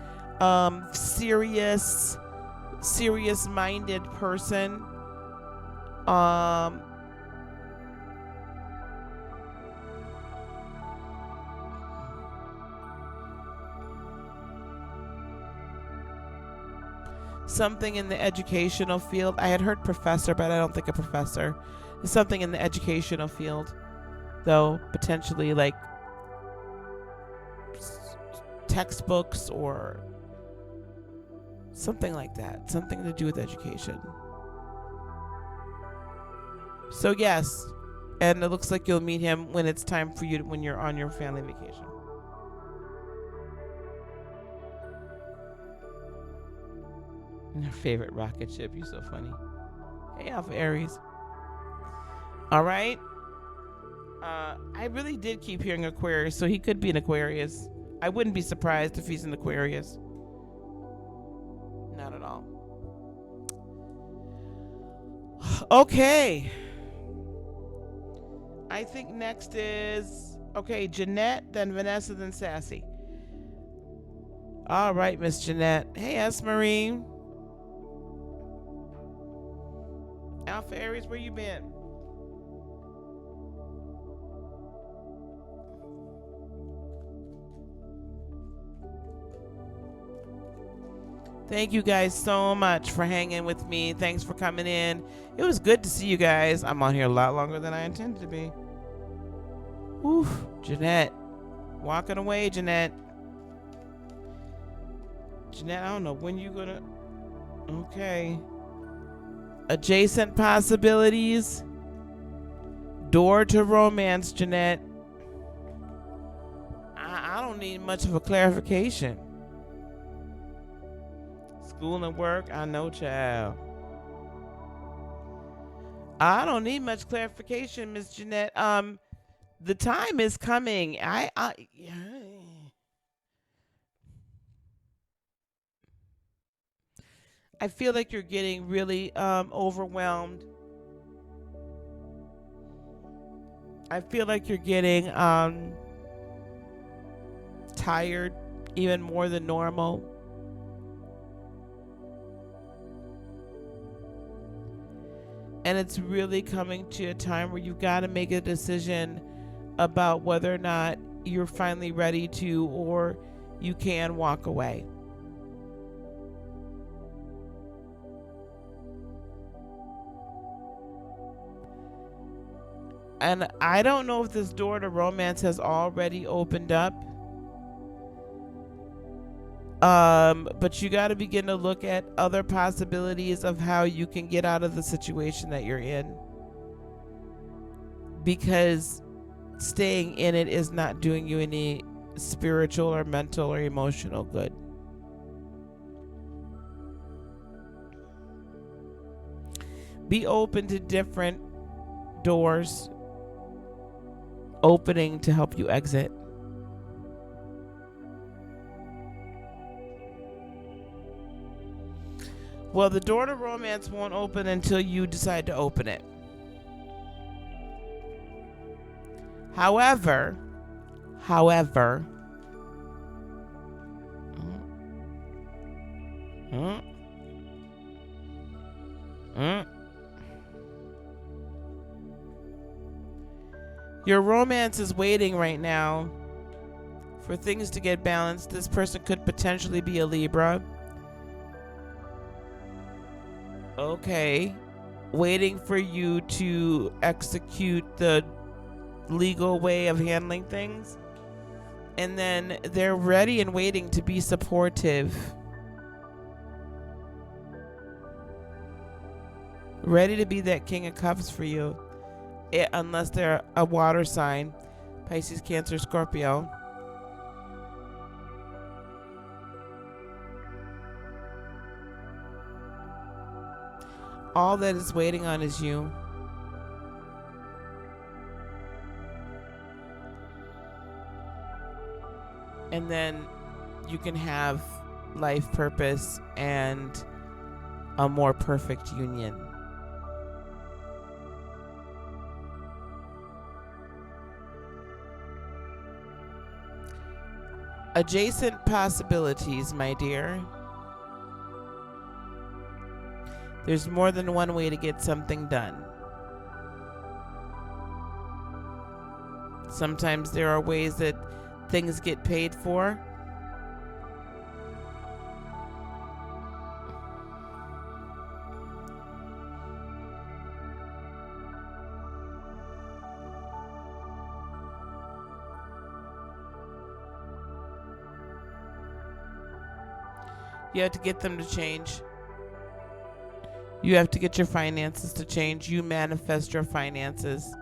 serious-minded person. Something in the educational field. I had heard professor, but I don't think a professor. Something in the educational field, though, potentially like textbooks or something like that. Something to do with education. So yes, and it looks like you'll meet him when it's time for you when you're on your family vacation. Your favorite rocket ship. You're so funny. Hey, Alpha Aries. All right. I really did keep hearing Aquarius, so he could be an Aquarius. I wouldn't be surprised if he's an Aquarius. Not at all. Okay. I think next is, okay, Jeanette, then Vanessa, then Sassy. All right, Miss Jeanette. Hey, S. Marine. Alpha Aries, where you been? Thank you guys so much for hanging with me. Thanks for coming in. It was good to see you guys. I'm on here a lot longer than I intended to be. Oof, Jeanette. Walking away, Jeanette. Jeanette, I don't know when you gonna... Okay. Adjacent possibilities. Door to romance, Jeanette. I don't need much of a clarification. School and work, I know, child. I don't need much clarification, Miss Jeanette. The time is coming. I feel like you're getting really overwhelmed. I feel like you're getting tired even more than normal. And it's really coming to a time where you've got to make a decision about whether or not you're finally ready to, or you can walk away. And I don't know if this door to romance has already opened up. But you got to begin to look at other possibilities of how you can get out of the situation that you're in. Because staying in it is not doing you any spiritual or mental or emotional good. Be open to different doors opening to help you exit. Well, the door to romance won't open until you decide to open it. However, your romance is waiting right now for things to get balanced. This person could potentially be a Libra. Okay. Waiting for you to execute the legal way of handling things. And then they're ready and waiting to be supportive. Ready to be that King of Cups for you. Unless they're a water sign. Pisces, Cancer, Scorpio. All that is waiting on is you. And then you can have life purpose and a more perfect union. Adjacent possibilities, my dear. There's more than one way to get something done. Sometimes there are ways that things get paid for. You have to get them to change. You have to get your finances to change. You manifest your finances.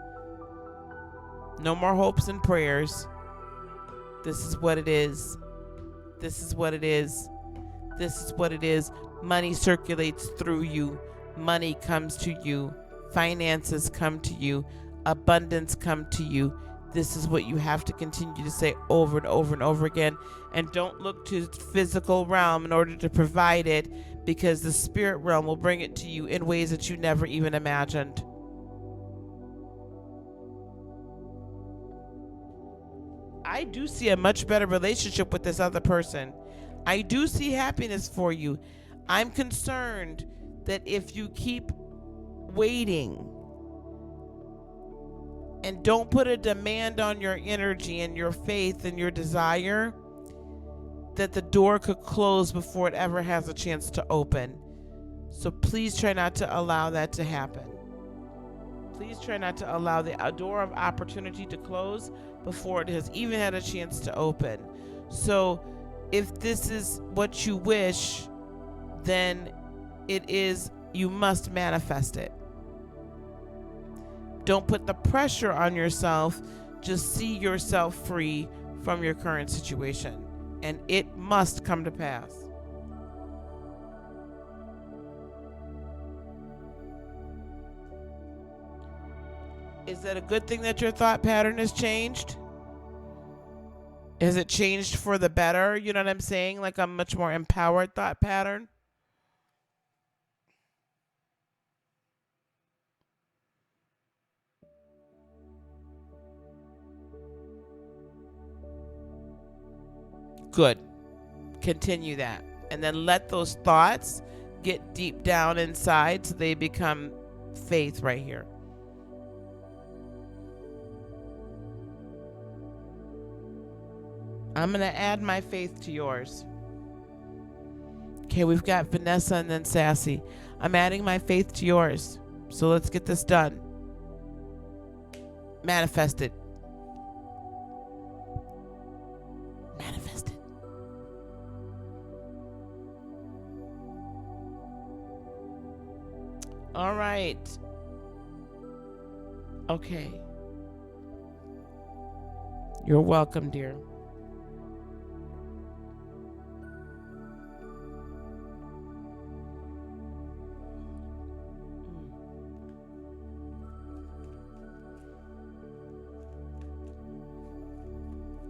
No more hopes and prayers. This is what it is. This is what it is. This is what it is. Money circulates through you. Money comes to you. Finances come to you. Abundance come to you. This is what you have to continue to say over and over and over again. And don't look to the physical realm in order to provide it, because the spirit realm will bring it to you in ways that you never even imagined. I do see a much better relationship with this other person. I do see happiness for you. I'm concerned that if you keep waiting and don't put a demand on your energy and your faith and your desire, that the door could close before it ever has a chance to open. So please try not to allow that to happen. Please try not to allow the door of opportunity to close before it has even had a chance to open. So if this is what you wish, then it is, you must manifest it. Don't put the pressure on yourself. Just see yourself free from your current situation, and it must come to pass. Is that a good thing that your thought pattern has changed? Has it changed for the better? You know what I'm saying? Like a much more empowered thought pattern? Good. Continue that. And then let those thoughts get deep down inside so they become faith right here. I'm going to add my faith to yours. Okay, we've got Vanessa and then Sassy. I'm adding my faith to yours. So let's get this done. Manifest it. Manifest it. All right. Okay. You're welcome, dear.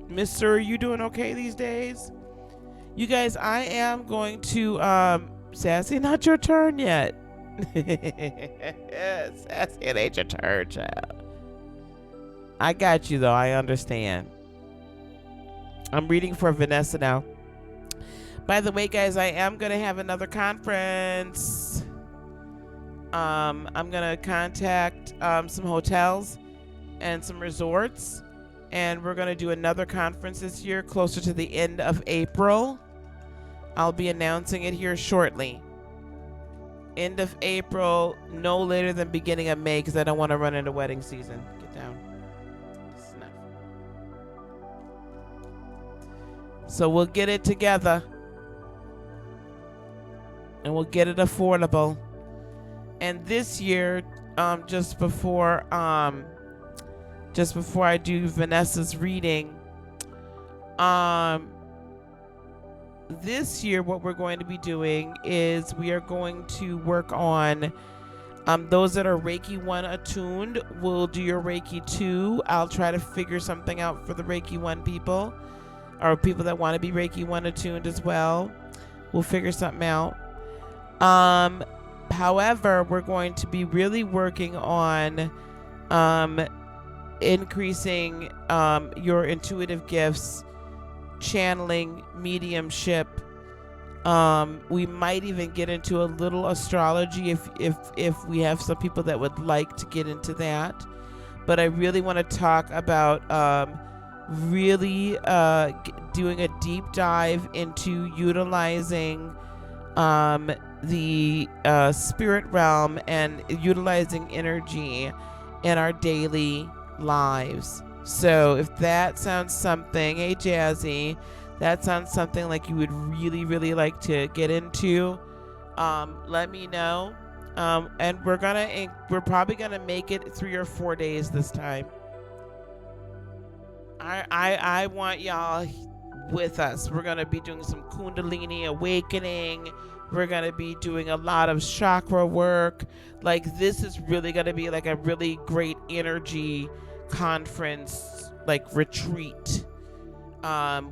Mister, are you doing okay these days? You guys, I am going to, Sassy, not your turn yet. Sassy, it ain't your turn, child. I got you, though. I understand. I'm reading for Vanessa now. By the way, guys, I am going to have another conference. I'm going to contact some hotels and some resorts. And we're going to do another conference this year closer to the end of April. I'll be announcing it here shortly. End of April, no later than beginning of May, because I don't want to run into wedding season. Get down. Snap. So we'll get it together. And we'll get it affordable. And this year, just before I do Vanessa's reading, this year what we're going to be doing is we are going to work on those that are Reiki 1 attuned. We'll do your Reiki 2. I'll try to figure something out for the Reiki 1 people, or people that want to be Reiki 1 attuned as well. We'll figure something out. However, we're going to be really working on increasing your intuitive gifts channeling, mediumship. We might even get into a little astrology if we have some people that would like to get into that. But I really want to talk about really doing a deep dive into utilizing the spirit realm and utilizing energy in our daily lives. So if that sounds something, hey Jazzy, that sounds something like you would really, really like to get into, let me know. And we're probably gonna make it 3 or 4 days this time. I want y'all with us. We're gonna be doing some Kundalini awakening. We're gonna be doing a lot of chakra work. Like, this is really gonna be like a really great energy conference, like retreat,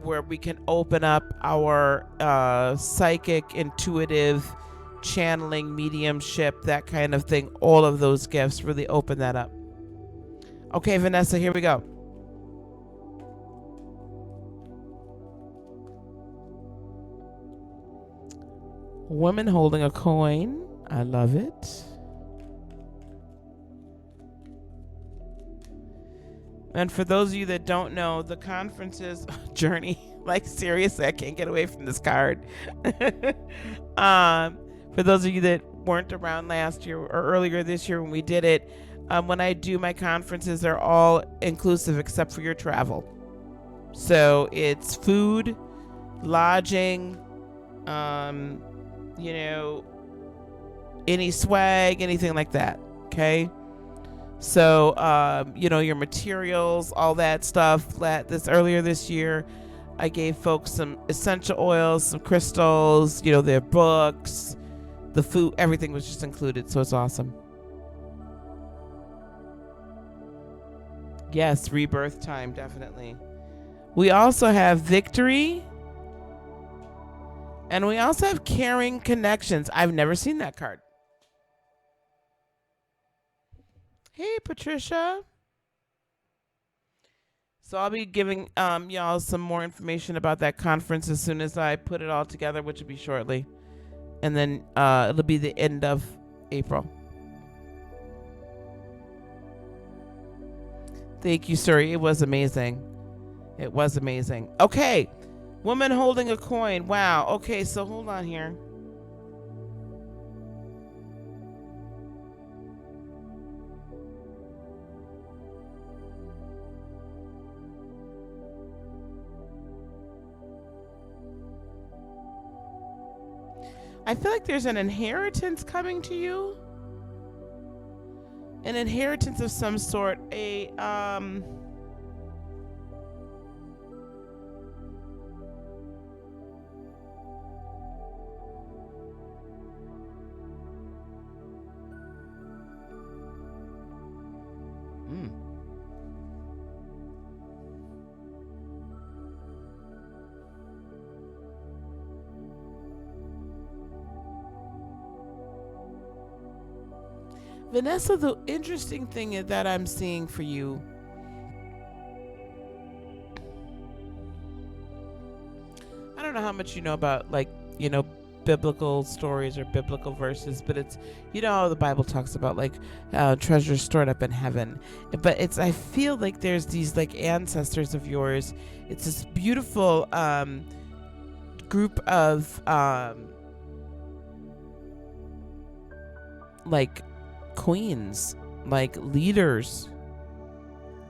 where we can open up our psychic, intuitive, channeling, mediumship, that kind of thing. All of those gifts, really open that up. Okay, Vanessa, here we go. Woman holding a coin. I love it. And for those of you that don't know, the conference's journey, like seriously, I can't get away from this card. For those of you that weren't around last year or earlier this year when we did it, when I do my conferences, they're all inclusive except for your travel. So it's food, lodging, any swag, anything like that. Okay. So, your materials, all that stuff. Earlier this year, I gave folks some essential oils, some crystals, their books, the food, everything was just included. So it's awesome. Yes, rebirth time, definitely. We also have victory. And we also have caring connections. I've never seen that card. Hey, Patricia. So I'll be giving y'all some more information about that conference as soon as I put it all together, which will be shortly. And then it'll be the end of April. Thank you, sir. It was amazing. It was amazing. Okay. Woman holding a coin. Wow. Okay, so hold on here. I feel like there's an inheritance coming to you. An inheritance of some sort. Vanessa, the interesting thing is that I'm seeing for you, I don't know how much you know about, biblical stories or biblical verses, but it's, how the Bible talks about treasures stored up in heaven. But I feel like there's these ancestors of yours. It's this beautiful group of queens, leaders,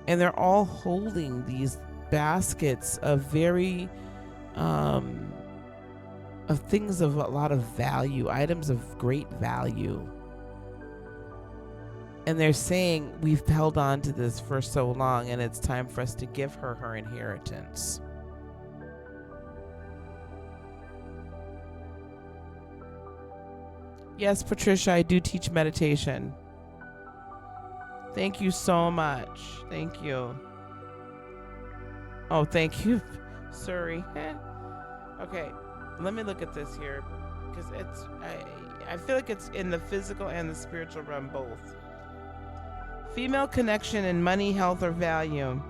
and they're all holding these baskets of very of things of a lot of value, items of great value. And they're saying, we've held on to this for so long, and it's time for us to give her her inheritance. Yes, Patricia, I do teach meditation. Thank you so much. Thank you. Oh, thank you. Sorry. Okay, let me look at this here, because I feel like it's in the physical and the spiritual realm both. Female connection in money, health, or value.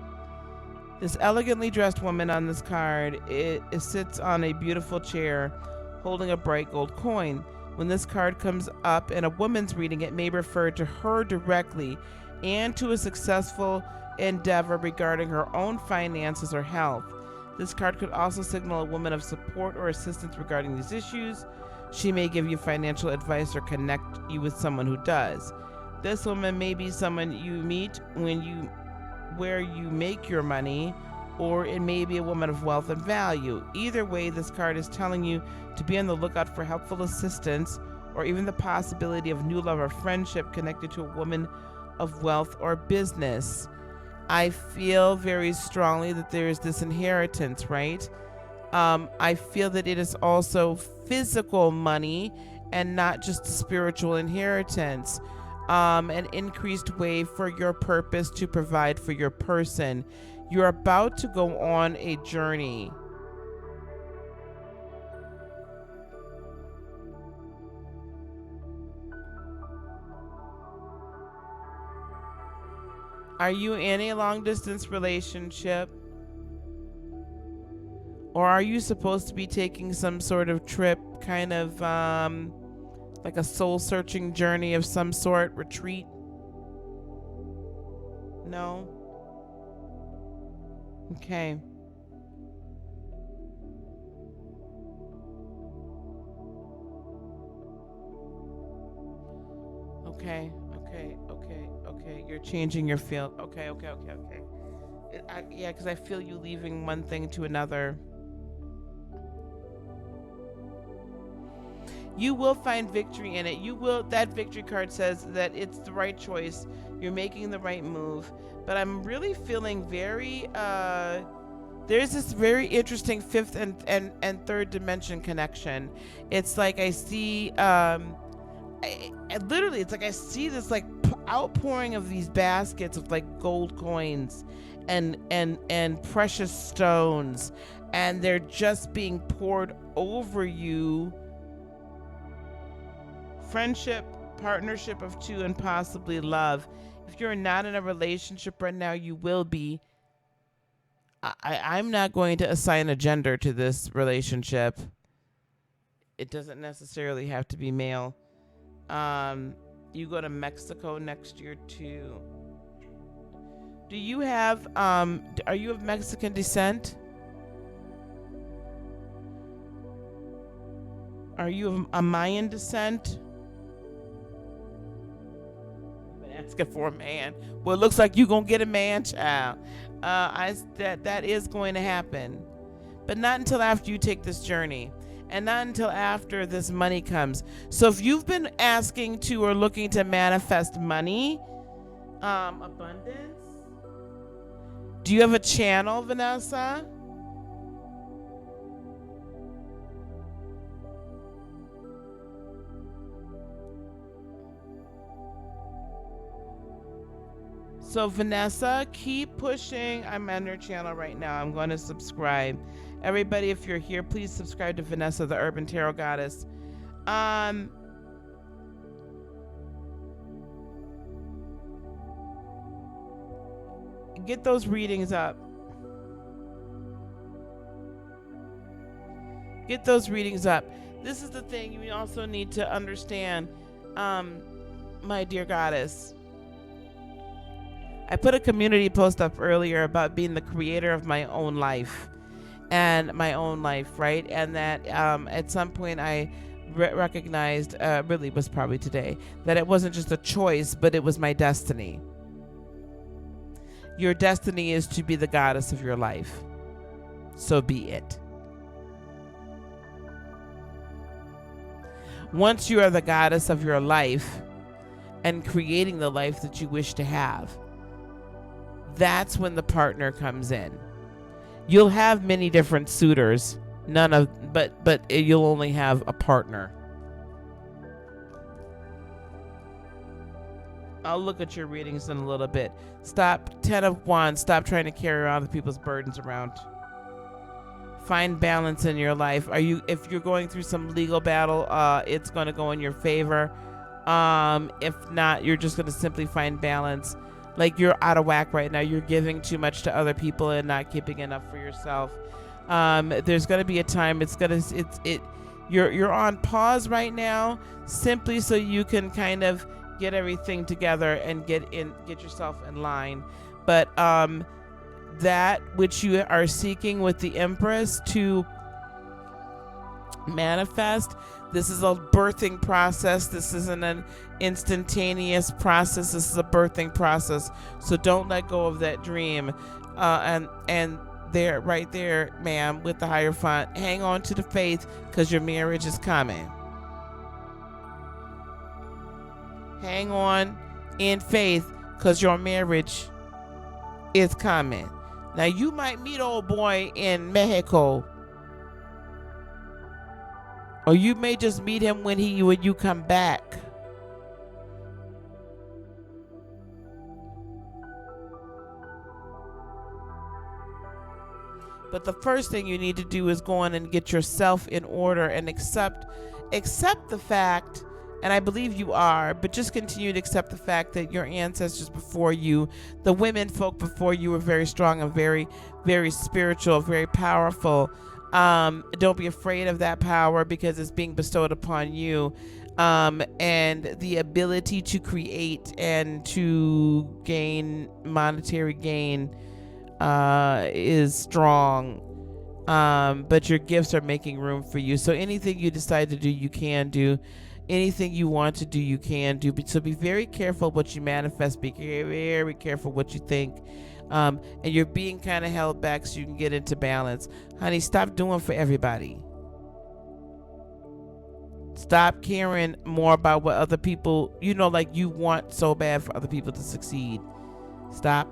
This elegantly dressed woman on this card, it sits on a beautiful chair holding a bright gold coin. When this card comes up in a woman's reading, it may refer to her directly and to a successful endeavor regarding her own finances or health. This card could also signal a woman of support or assistance regarding these issues. She may give you financial advice or connect you with someone who does. This woman may be someone you meet where you make your money, or it may be a woman of wealth and value. Either way, this card is telling you to be on the lookout for helpful assistance or even the possibility of new love or friendship connected to a woman of wealth or business. I feel very strongly that there is this inheritance, right? I feel that it is also physical money and not just spiritual inheritance. An increased way for your purpose to provide for your person. You're about to go on a journey. Are you in a long distance relationship? Or are you supposed to be taking some sort of trip, kind of like a soul searching journey of some sort, retreat? No? Okay. Okay. You're changing your field. Okay. Yeah, because I feel you leaving one thing to another. You will find victory in it. That victory card says that it's the right choice. You're making the right move. But I'm really feeling very, there's this very interesting fifth and third dimension connection. It's like I see, literally, it's like I see this like outpouring of these baskets of like gold coins and precious stones, and they're just being poured over you. Friendship, partnership of two, and possibly love. If you're not in a relationship right now, you will be. I'm not going to assign a gender to this relationship. It doesn't necessarily have to be male. You go to Mexico next year too. Do you have, are you of Mexican descent? Are you of a Mayan descent? Asking for a man. Well, it looks like you're gonna get a man child. That is going to happen, but not until after you take this journey, and not until after this money comes. So if you've been asking to or looking to manifest money, abundance, do you have a channel, Vanessa? So Vanessa, keep pushing. I'm on your channel right now. I'm going to subscribe. Everybody, if you're here, please subscribe to Vanessa, the Urban Tarot Goddess. Get those readings up. Get those readings up. This is the thing you also need to understand, my dear goddess. I put a community post up earlier about being the creator of my own life, right? And that at some point I recognized, really was probably today, that it wasn't just a choice, but it was my destiny. Your destiny is to be the goddess of your life. So be it. Once you are the goddess of your life and creating the life that you wish to have, that's when the partner comes in. You'll have many different suitors, but you'll only have a partner. I'll look at your readings in a little bit. Stop, 10 of Wands, stop trying to carry around other people's burdens around. Find balance in your life. If you're going through some legal battle, it's going to go in your favor. If not, you're just going to simply find balance. like you're out of whack right now. You're giving too much to other people and not keeping enough for yourself. There's gonna be a time you're on pause right now, simply so you can kind of get everything together and get yourself in line. But that which you are seeking with the Empress to manifest, this is a birthing process. This isn't an instantaneous process. This is a birthing process. So don't let go of that dream. And there, right there, ma'am, with the Hierophant, hang on to the faith, because your marriage is coming. Hang on in faith, because your marriage is coming. Now, you might meet old boy in Mexico, or you may just meet him when you come back. But the first thing you need to do is go on and get yourself in order and accept the fact, and I believe you are, but just continue to accept the fact that your ancestors before you, the women folk before you, were very strong and very, very spiritual, very powerful. Don't be afraid of that power, because it's being bestowed upon you. And the ability to create and to gain monetary gain is strong. But your gifts are making room for you. So anything you decide to do, you can do. Anything you want to do, you can do. So be very careful what you manifest. Be very, very careful what you think. And you're being kind of held back so you can get into balance. Honey, stop doing for everybody. Stop caring more about what other people, like you want so bad for other people to succeed. Stop.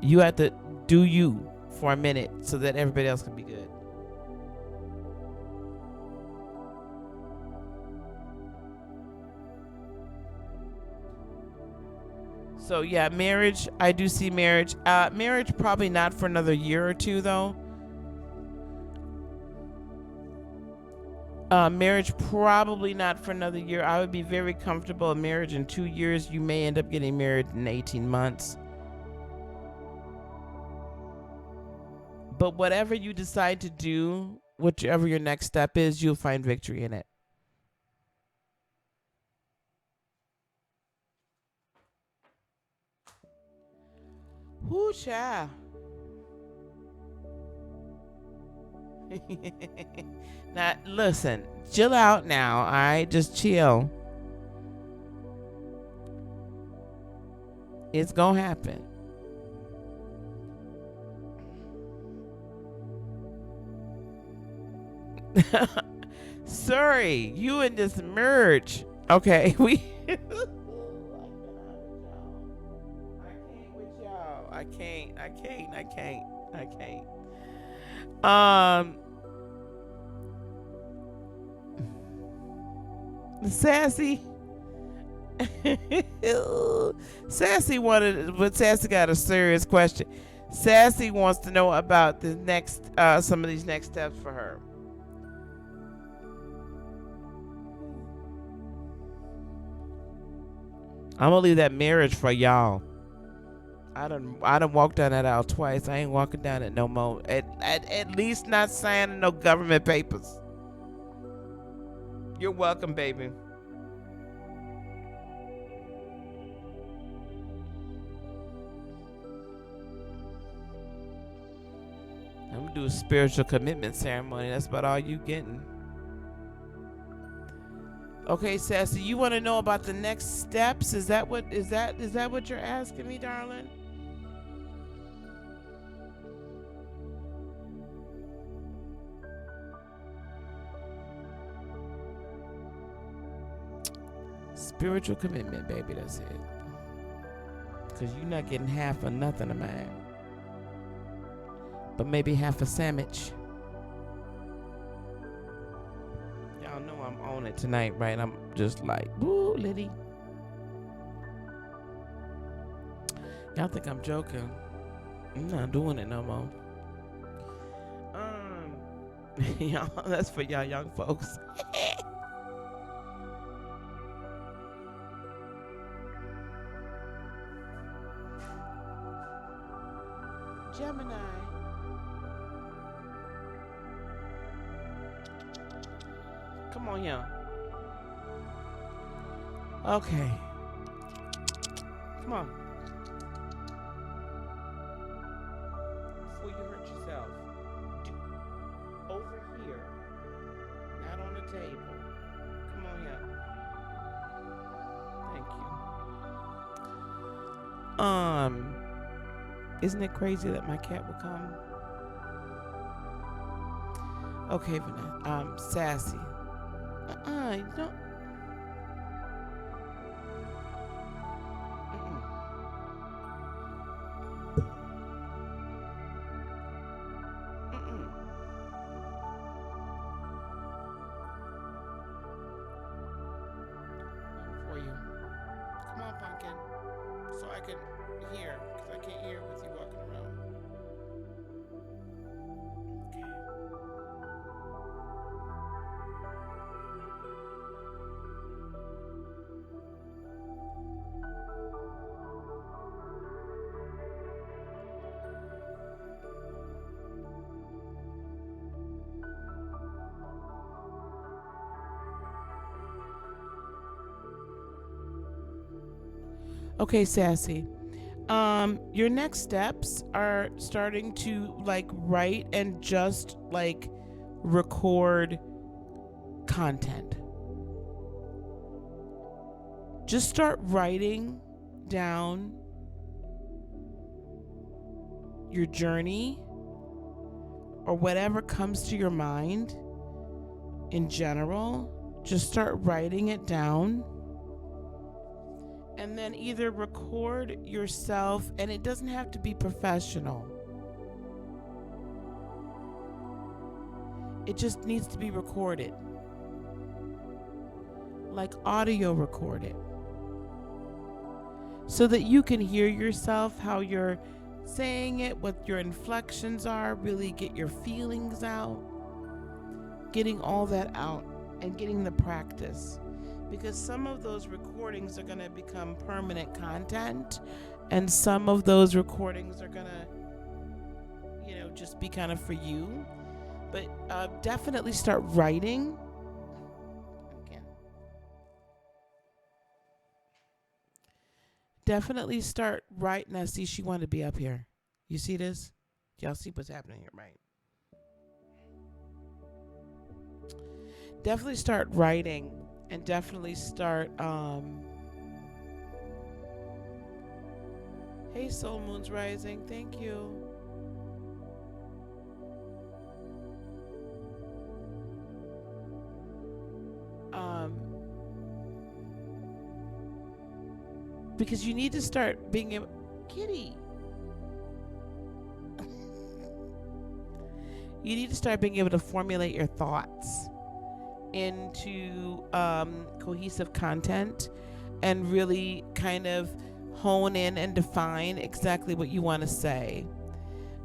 You have to do you for a minute so that everybody else can be good. So yeah, marriage, I do see marriage. Marriage probably not for another year or two, though. Marriage probably not for another year. I would be very comfortable in marriage in 2 years. You may end up getting married in 18 months. But whatever you decide to do, whichever your next step is, you'll find victory in it. Whoo, child. Now, listen, chill out now, all right? Just chill. It's gonna happen. Sorry, you and this merge. Okay, we. I can't. Sassy. Sassy got a serious question. Sassy wants to know about the next, some of these next steps for her. I'm gonna leave that marriage for y'all. I done walked down that aisle twice. I ain't walking down it no more. At least not signing no government papers. You're welcome, baby. I'm gonna do a spiritual commitment ceremony. That's about all you getting. Okay, Sassy, you want to know about the next steps? Is that what you're asking me, darling? Spiritual commitment, baby, that's it. Because you're not getting half or nothing of mine. But maybe half a sandwich. Y'all know I'm on it tonight, right? I'm just like, woo, Liddy. Y'all think I'm joking. I'm not doing it no more. Y'all, that's for y'all young folks. Gemini. Come on here. Okay. Come on. Before you hurt yourself. Over here. Not on the table. Come on here. Thank you. Isn't it crazy that my cat will come? Okay, Vanessa. Sassy. You don't. For you. Come on, pumpkin. So I can hear, because I can't hear with you walking around. Okay, Sassy. Your next steps are starting to like write and just like record content. Just start writing down your journey or whatever comes to your mind in general. Just start writing it down. And then either record yourself, and it doesn't have to be professional. It just needs to be recorded. Like audio recorded. So that you can hear yourself, how you're saying it, what your inflections are, really get your feelings out. Getting all that out and getting the practice. Because some of those recordings are going to become permanent content, and some of those recordings are going to, just be kind of for you. But definitely start writing. Again. Definitely start writing. Now, see, she wanted to be up here. You see this? Y'all see what's happening here, right? Definitely start writing. And definitely start, hey, Soul Moon's Rising, thank you. Because you need to start being able, Kitty. You need to start being able to formulate your thoughts into cohesive content and really kind of hone in and define exactly what you want to say.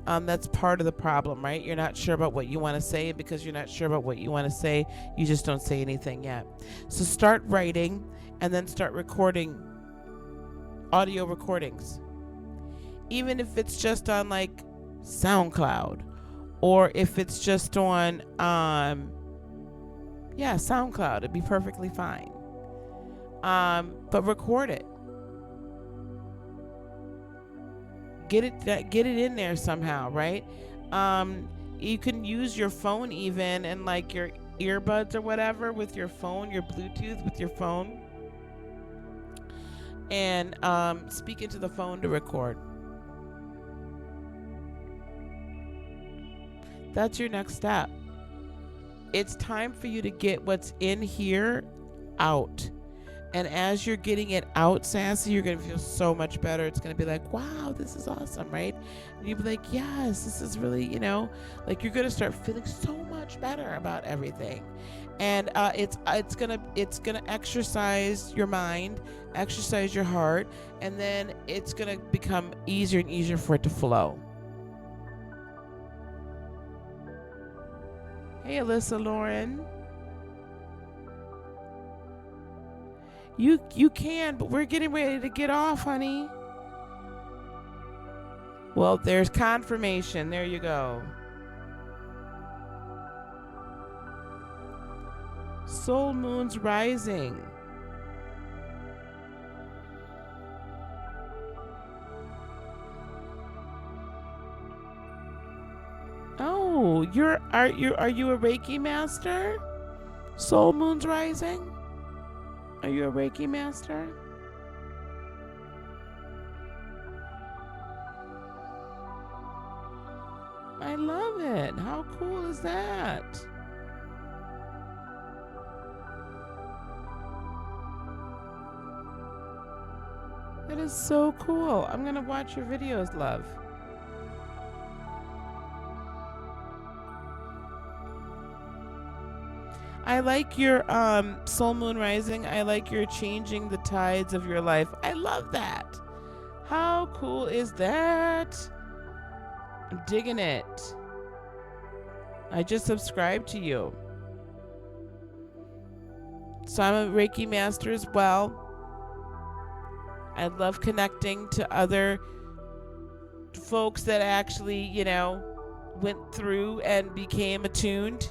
That's part of the problem, right? You're not sure about what you want to say, and because you're not sure about what you want to say, you just don't say anything yet. So start writing and then start recording audio recordings. Even if it's just on like SoundCloud, or if it's just on SoundCloud, it'd be perfectly fine. But record it. Get it in there somehow, right? You can use your phone even, and like your earbuds or whatever with your phone, your Bluetooth with your phone, and speak into the phone to record. That's your next step. It's time for you to get what's in here out. And as you're getting it out, Sassy, you're going to feel so much better. It's going to be like, wow, this is awesome, right? And you'll be like, yes, this is really, like you're going to start feeling so much better about everything. And it's going to exercise your mind, exercise your heart, and then it's going to become easier and easier for it to flow. Hey, Alyssa Lauren. You can, but we're getting ready to get off, honey. Well, there's confirmation. There you go. Soul moons rising. Oh, are you a Reiki master? Soul moons rising? Are you a Reiki master? I love it. How cool is that? That is so cool. I'm gonna watch your videos, love. I like your soul moon rising. I like your changing the tides of your life. I love that. How cool is that? I'm digging it. I just subscribed to you. So I'm a Reiki master as well. I love connecting to other folks that actually, you know, went through and became attuned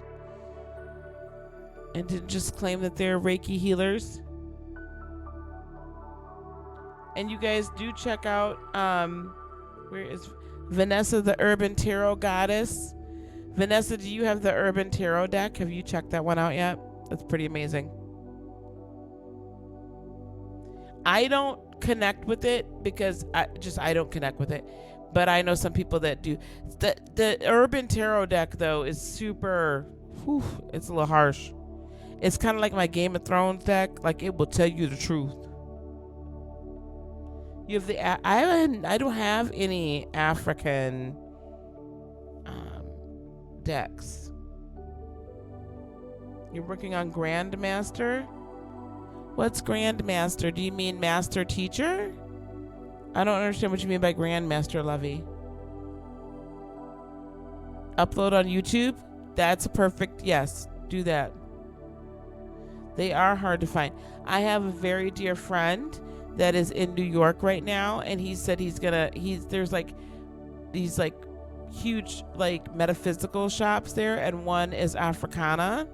and didn't just claim that they're Reiki healers. And you guys do check out, where is Vanessa, the Urban Tarot Goddess? Vanessa, do you have the Urban Tarot deck? Have you checked that one out yet? That's pretty amazing. I don't connect with it because I don't connect with it, but I know some people that do. The Urban Tarot deck though is super, it's a little harsh. It's kind of like my Game of Thrones deck. Like, it will tell you the truth. You have the I don't have any African decks. You're working on Grandmaster? What's Grandmaster? Do you mean master teacher? I don't understand what you mean by Grandmaster, Lovey. Upload on YouTube? That's a perfect, yes, do that. They are hard to find. I have a very dear friend that is in New York right now, and he said there's like these like huge like metaphysical shops there, and one is Africana.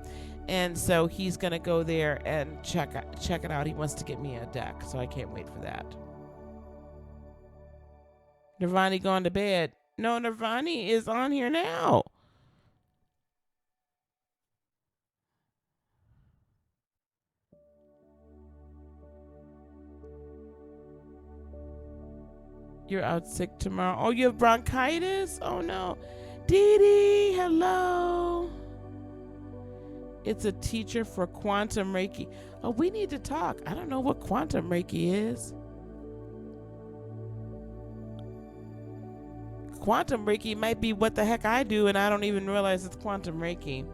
And so he's gonna go there and check it out. He wants to get me a deck, so I can't wait for that. Nirvani gone to bed. No, Nirvani is on here now. You're out sick tomorrow. Oh, you have bronchitis? Oh no. Dee Dee, hello. It's a teacher for quantum Reiki. Oh, we need to talk. I don't know what quantum Reiki is. Quantum Reiki might be what the heck I do, and I don't even realize it's quantum Reiki.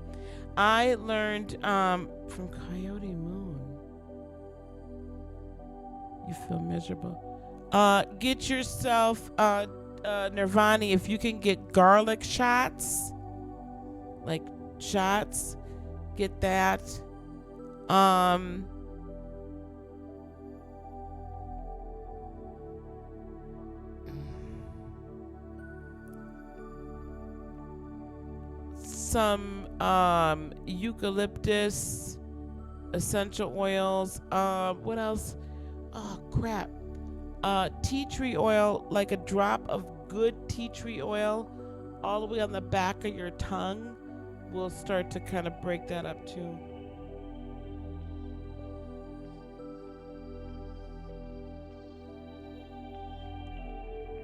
I learned from Coyote Moon. You feel miserable. Get yourself, Nirvani, if you can get garlic shots, like shots, get that. Some eucalyptus essential oils. What else? Oh crap. Tea tree oil, like a drop of good tea tree oil all the way on the back of your tongue will start to kind of break that up too.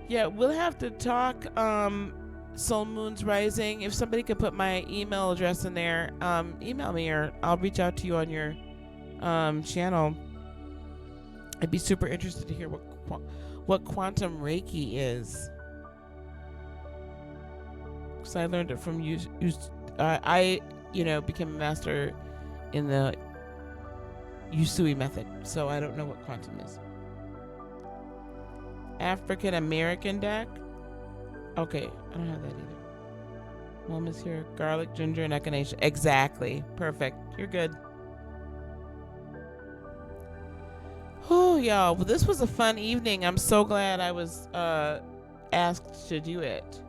Yeah, we'll have to talk Soul Moon's Rising. If somebody could put my email address in there, email me or I'll reach out to you on your channel. I'd be super interested to hear what quantum Reiki is. Because I learned it from you. I became a master in the Usui method, so I don't know what quantum is. African American deck? Okay, I don't have that either. Mom is here. Garlic, ginger, and echinacea. Exactly. Perfect. You're good. Oh, y'all. Well, this was a fun evening. I'm so glad I was asked to do it.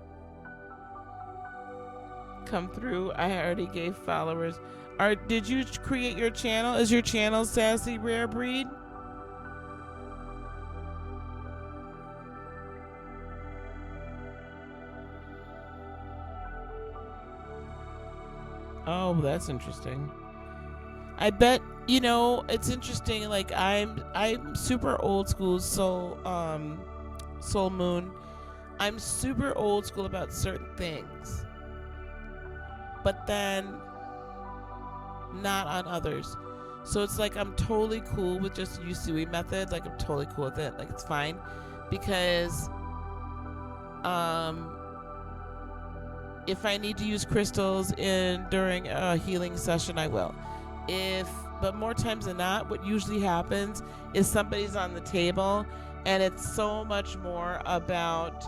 Come through. I already gave followers. Did you create your channel? Is your channel Sassy Rare Breed? Oh, that's interesting. I bet, it's interesting. Like I'm super old school soul moon. I'm super old school about certain things, but then not on others. So it's like I'm totally cool with just Usui method. Like I'm totally cool with it. Like it's fine because if I need to use crystals during a healing session, I will. But more times than not, what usually happens is somebody's on the table, and it's so much more about,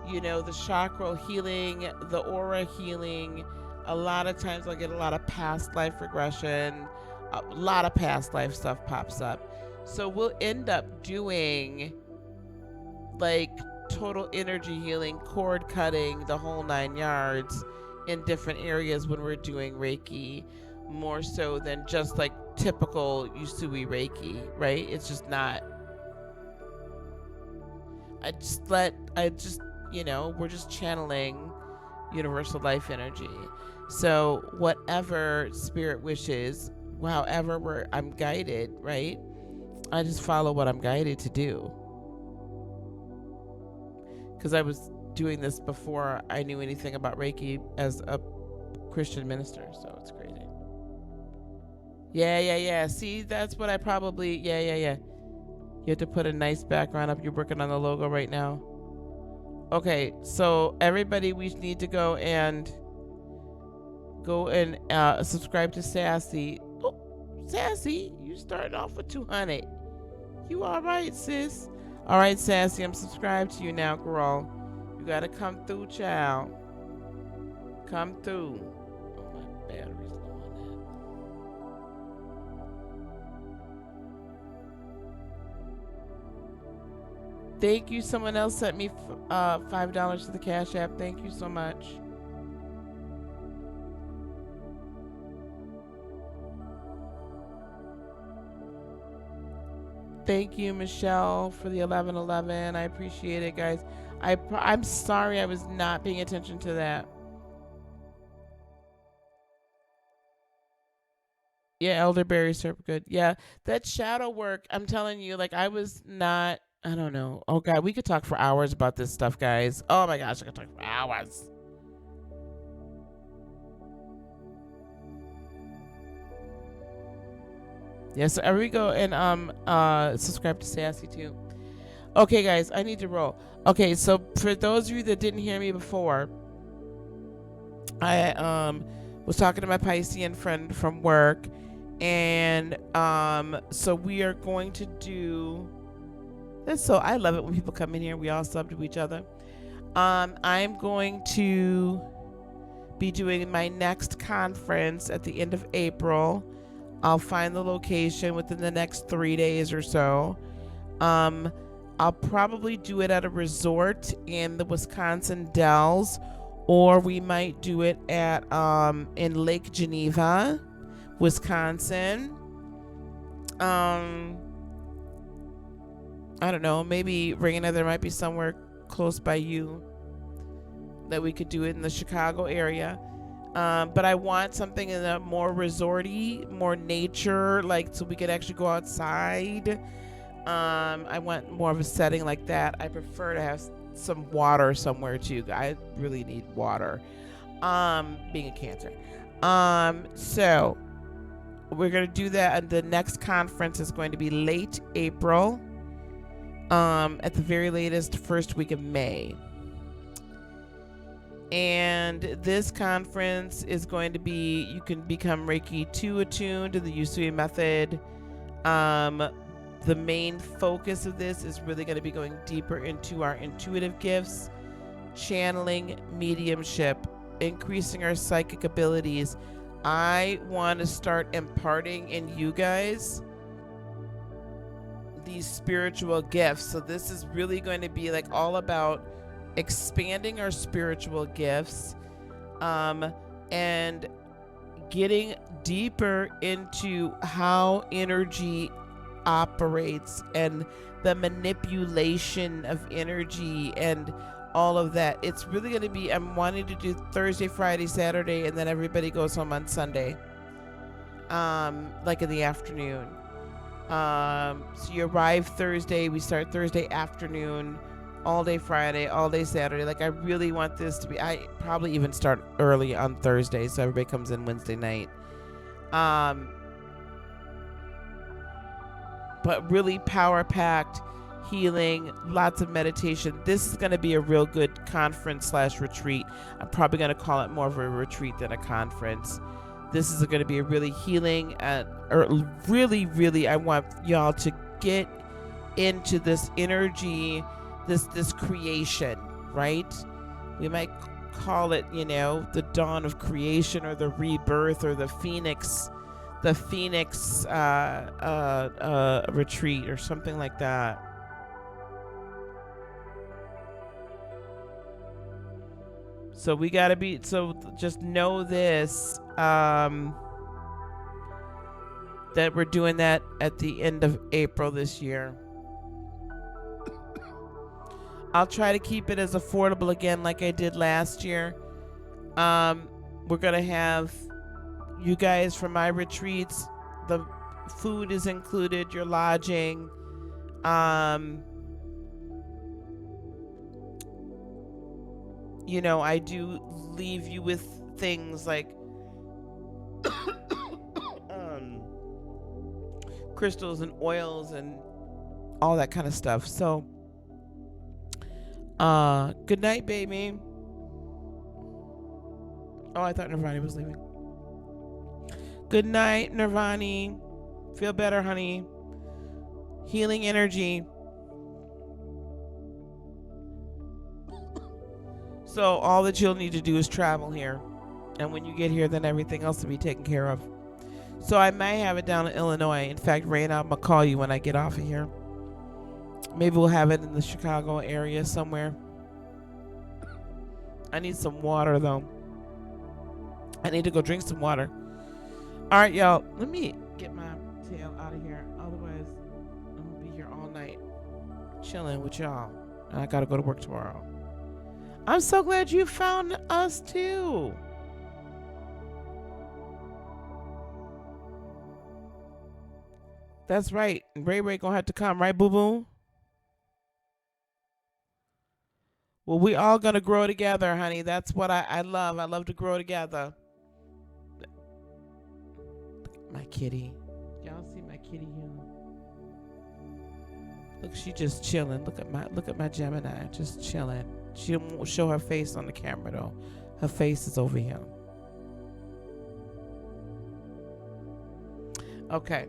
the chakral healing, the aura healing. A lot of times I'll get a lot of past life regression, a lot of past life stuff pops up. So we'll end up doing like total energy healing, cord cutting, the whole 9 yards in different areas when we're doing Reiki, more so than just like typical Usui Reiki, right? It's just not. We're just channeling universal life energy. So whatever spirit wishes, however I'm guided, right? I just follow what I'm guided to do. Because I was doing this before I knew anything about Reiki as a Christian minister, so it's crazy. Yeah. See, that's what I probably, yeah. You have to put a nice background up. You're working on the logo right now. Okay, so everybody, we need to go and subscribe to Sassy. Oh, Sassy, you started off with 200. You all right, sis? All right, Sassy, I'm subscribed to you now, girl. You gotta come through, child. Come through. Oh, my battery's low on that. Thank you. Someone else sent me $5 to the Cash App. Thank you so much. Thank you, Michelle, for the 1111. I appreciate it, guys. I'm sorry I was not paying attention to that. Yeah, elderberry syrup, good. Yeah, that shadow work, I'm telling you, like I was not, I don't know. Oh, God, we could talk for hours about this stuff, guys. Oh, my gosh, I could talk for hours. Yeah, so everybody go and subscribe to Sassy too. Okay, guys, I need to roll. Okay, so for those of you that didn't hear me before, I was talking to my Piscean friend from work, and so we are going to do this. So I love it when people come in here. We all sub to each other. I'm going to be doing my next conference at the end of April. I'll find the location within the next 3 days or so. I'll probably do it at a resort in the Wisconsin Dells, or we might do it at in Lake Geneva, Wisconsin. I don't know, maybe Raina, there might be somewhere close by you that we could do it in the Chicago area. But I want something in a more resorty, more nature, like so we could actually go outside. I want more of a setting like that. I prefer to have some water somewhere too. I really need water. Being a Cancer. So we're gonna do that, and the next conference is going to be late April. At the very latest, first week of May. And this conference is going to be, you can become Reiki 2 attuned to the Usui method. The main focus of this is really going to be going deeper into our intuitive gifts, channeling, mediumship, increasing our psychic abilities. I want to start imparting in you guys these spiritual gifts. So this is really going to be like all about expanding our spiritual gifts, and getting deeper into how energy operates and the manipulation of energy and all of that. It's really going to be, I'm wanting to do Thursday, Friday, Saturday, and then everybody goes home on Sunday, like in the afternoon. So you arrive Thursday, we start Thursday afternoon, all day Friday, all day Saturday. Like, I really want this to be, I probably even start early on Thursday so everybody comes in Wednesday night. But really power packed, healing, lots of meditation. This is going to be a real good conference / retreat. I'm probably going to call it more of a retreat than a conference. This is going to be a really healing, really, I want y'all to get into this energy, this creation, right? We might call it, the dawn of creation, or the rebirth, or the phoenix retreat, or something like that. So we gotta be, so just know this, that we're doing that at the end of April this year. I'll try to keep it as affordable again like I did last year. We're gonna have you guys from my retreats. The food is included, your lodging. I do leave you with things like crystals and oils and all that kind of stuff. So, good night, baby. Oh, I thought Nirvani was leaving. Good night, Nirvani. Feel better, honey. Healing energy. So all that you'll need to do is travel here. And when you get here, then everything else will be taken care of. So I might have it down in Illinois. In fact, Rain, I'm going to call you when I get off of here. Maybe we'll have it in the Chicago area somewhere. I need some water, though. I need to go drink some water. All right, y'all. Let me get my tail out of here. Otherwise, I'm going to be here all night chilling with y'all. And I got to go to work tomorrow. I'm so glad you found us, too. That's right. Ray going to have to come, right, boo-boo? Well, we all going to grow together, honey. That's what I love. I love to grow together. My kitty. Y'all see my kitty here? Look, she just chilling. Look at my Gemini, just chilling. She won't show her face on the camera, though. Her face is over here. Okay.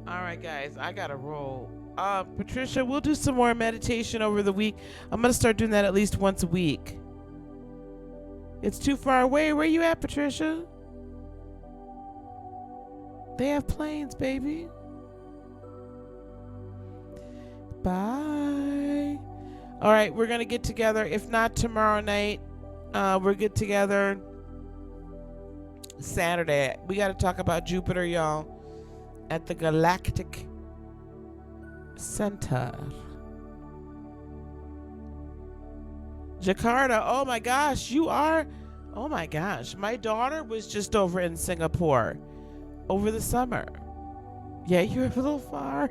All right, guys. I got to roll. Patricia, we'll do some more meditation over the week. I'm going to start doing that at least once a week. It's too far away. Where you at, Patricia? They have planes, baby. Bye. All right, we're going to get together. If not tomorrow night, we'll get together Saturday. We got to talk about Jupiter, y'all, at the Galactic Center. Jakarta. Oh, my gosh. You are. Oh, my gosh. My daughter was just over in Singapore over the summer. Yeah, you're a little far.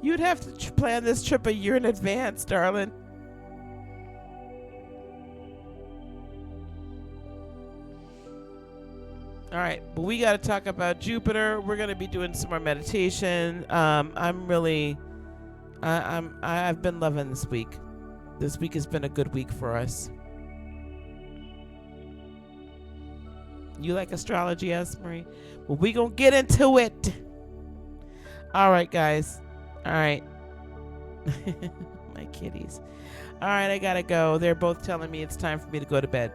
You'd have to plan this trip a year in advance, darling. All right, but we got to talk about Jupiter. We're going to be doing some more meditation. I've been loving this week. This week has been a good week for us. You like astrology, Marie? Well, we going to get into it. All right, guys. All right. My kitties. All right, I got to go. They're both telling me it's time for me to go to bed.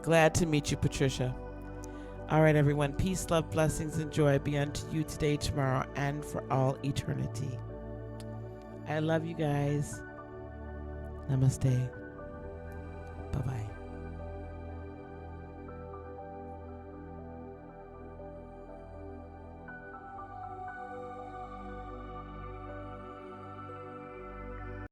Glad to meet you, Patricia. All right, everyone. Peace, love, blessings, and joy be unto you today, tomorrow, and for all eternity. I love you guys. Namaste. Bye-bye.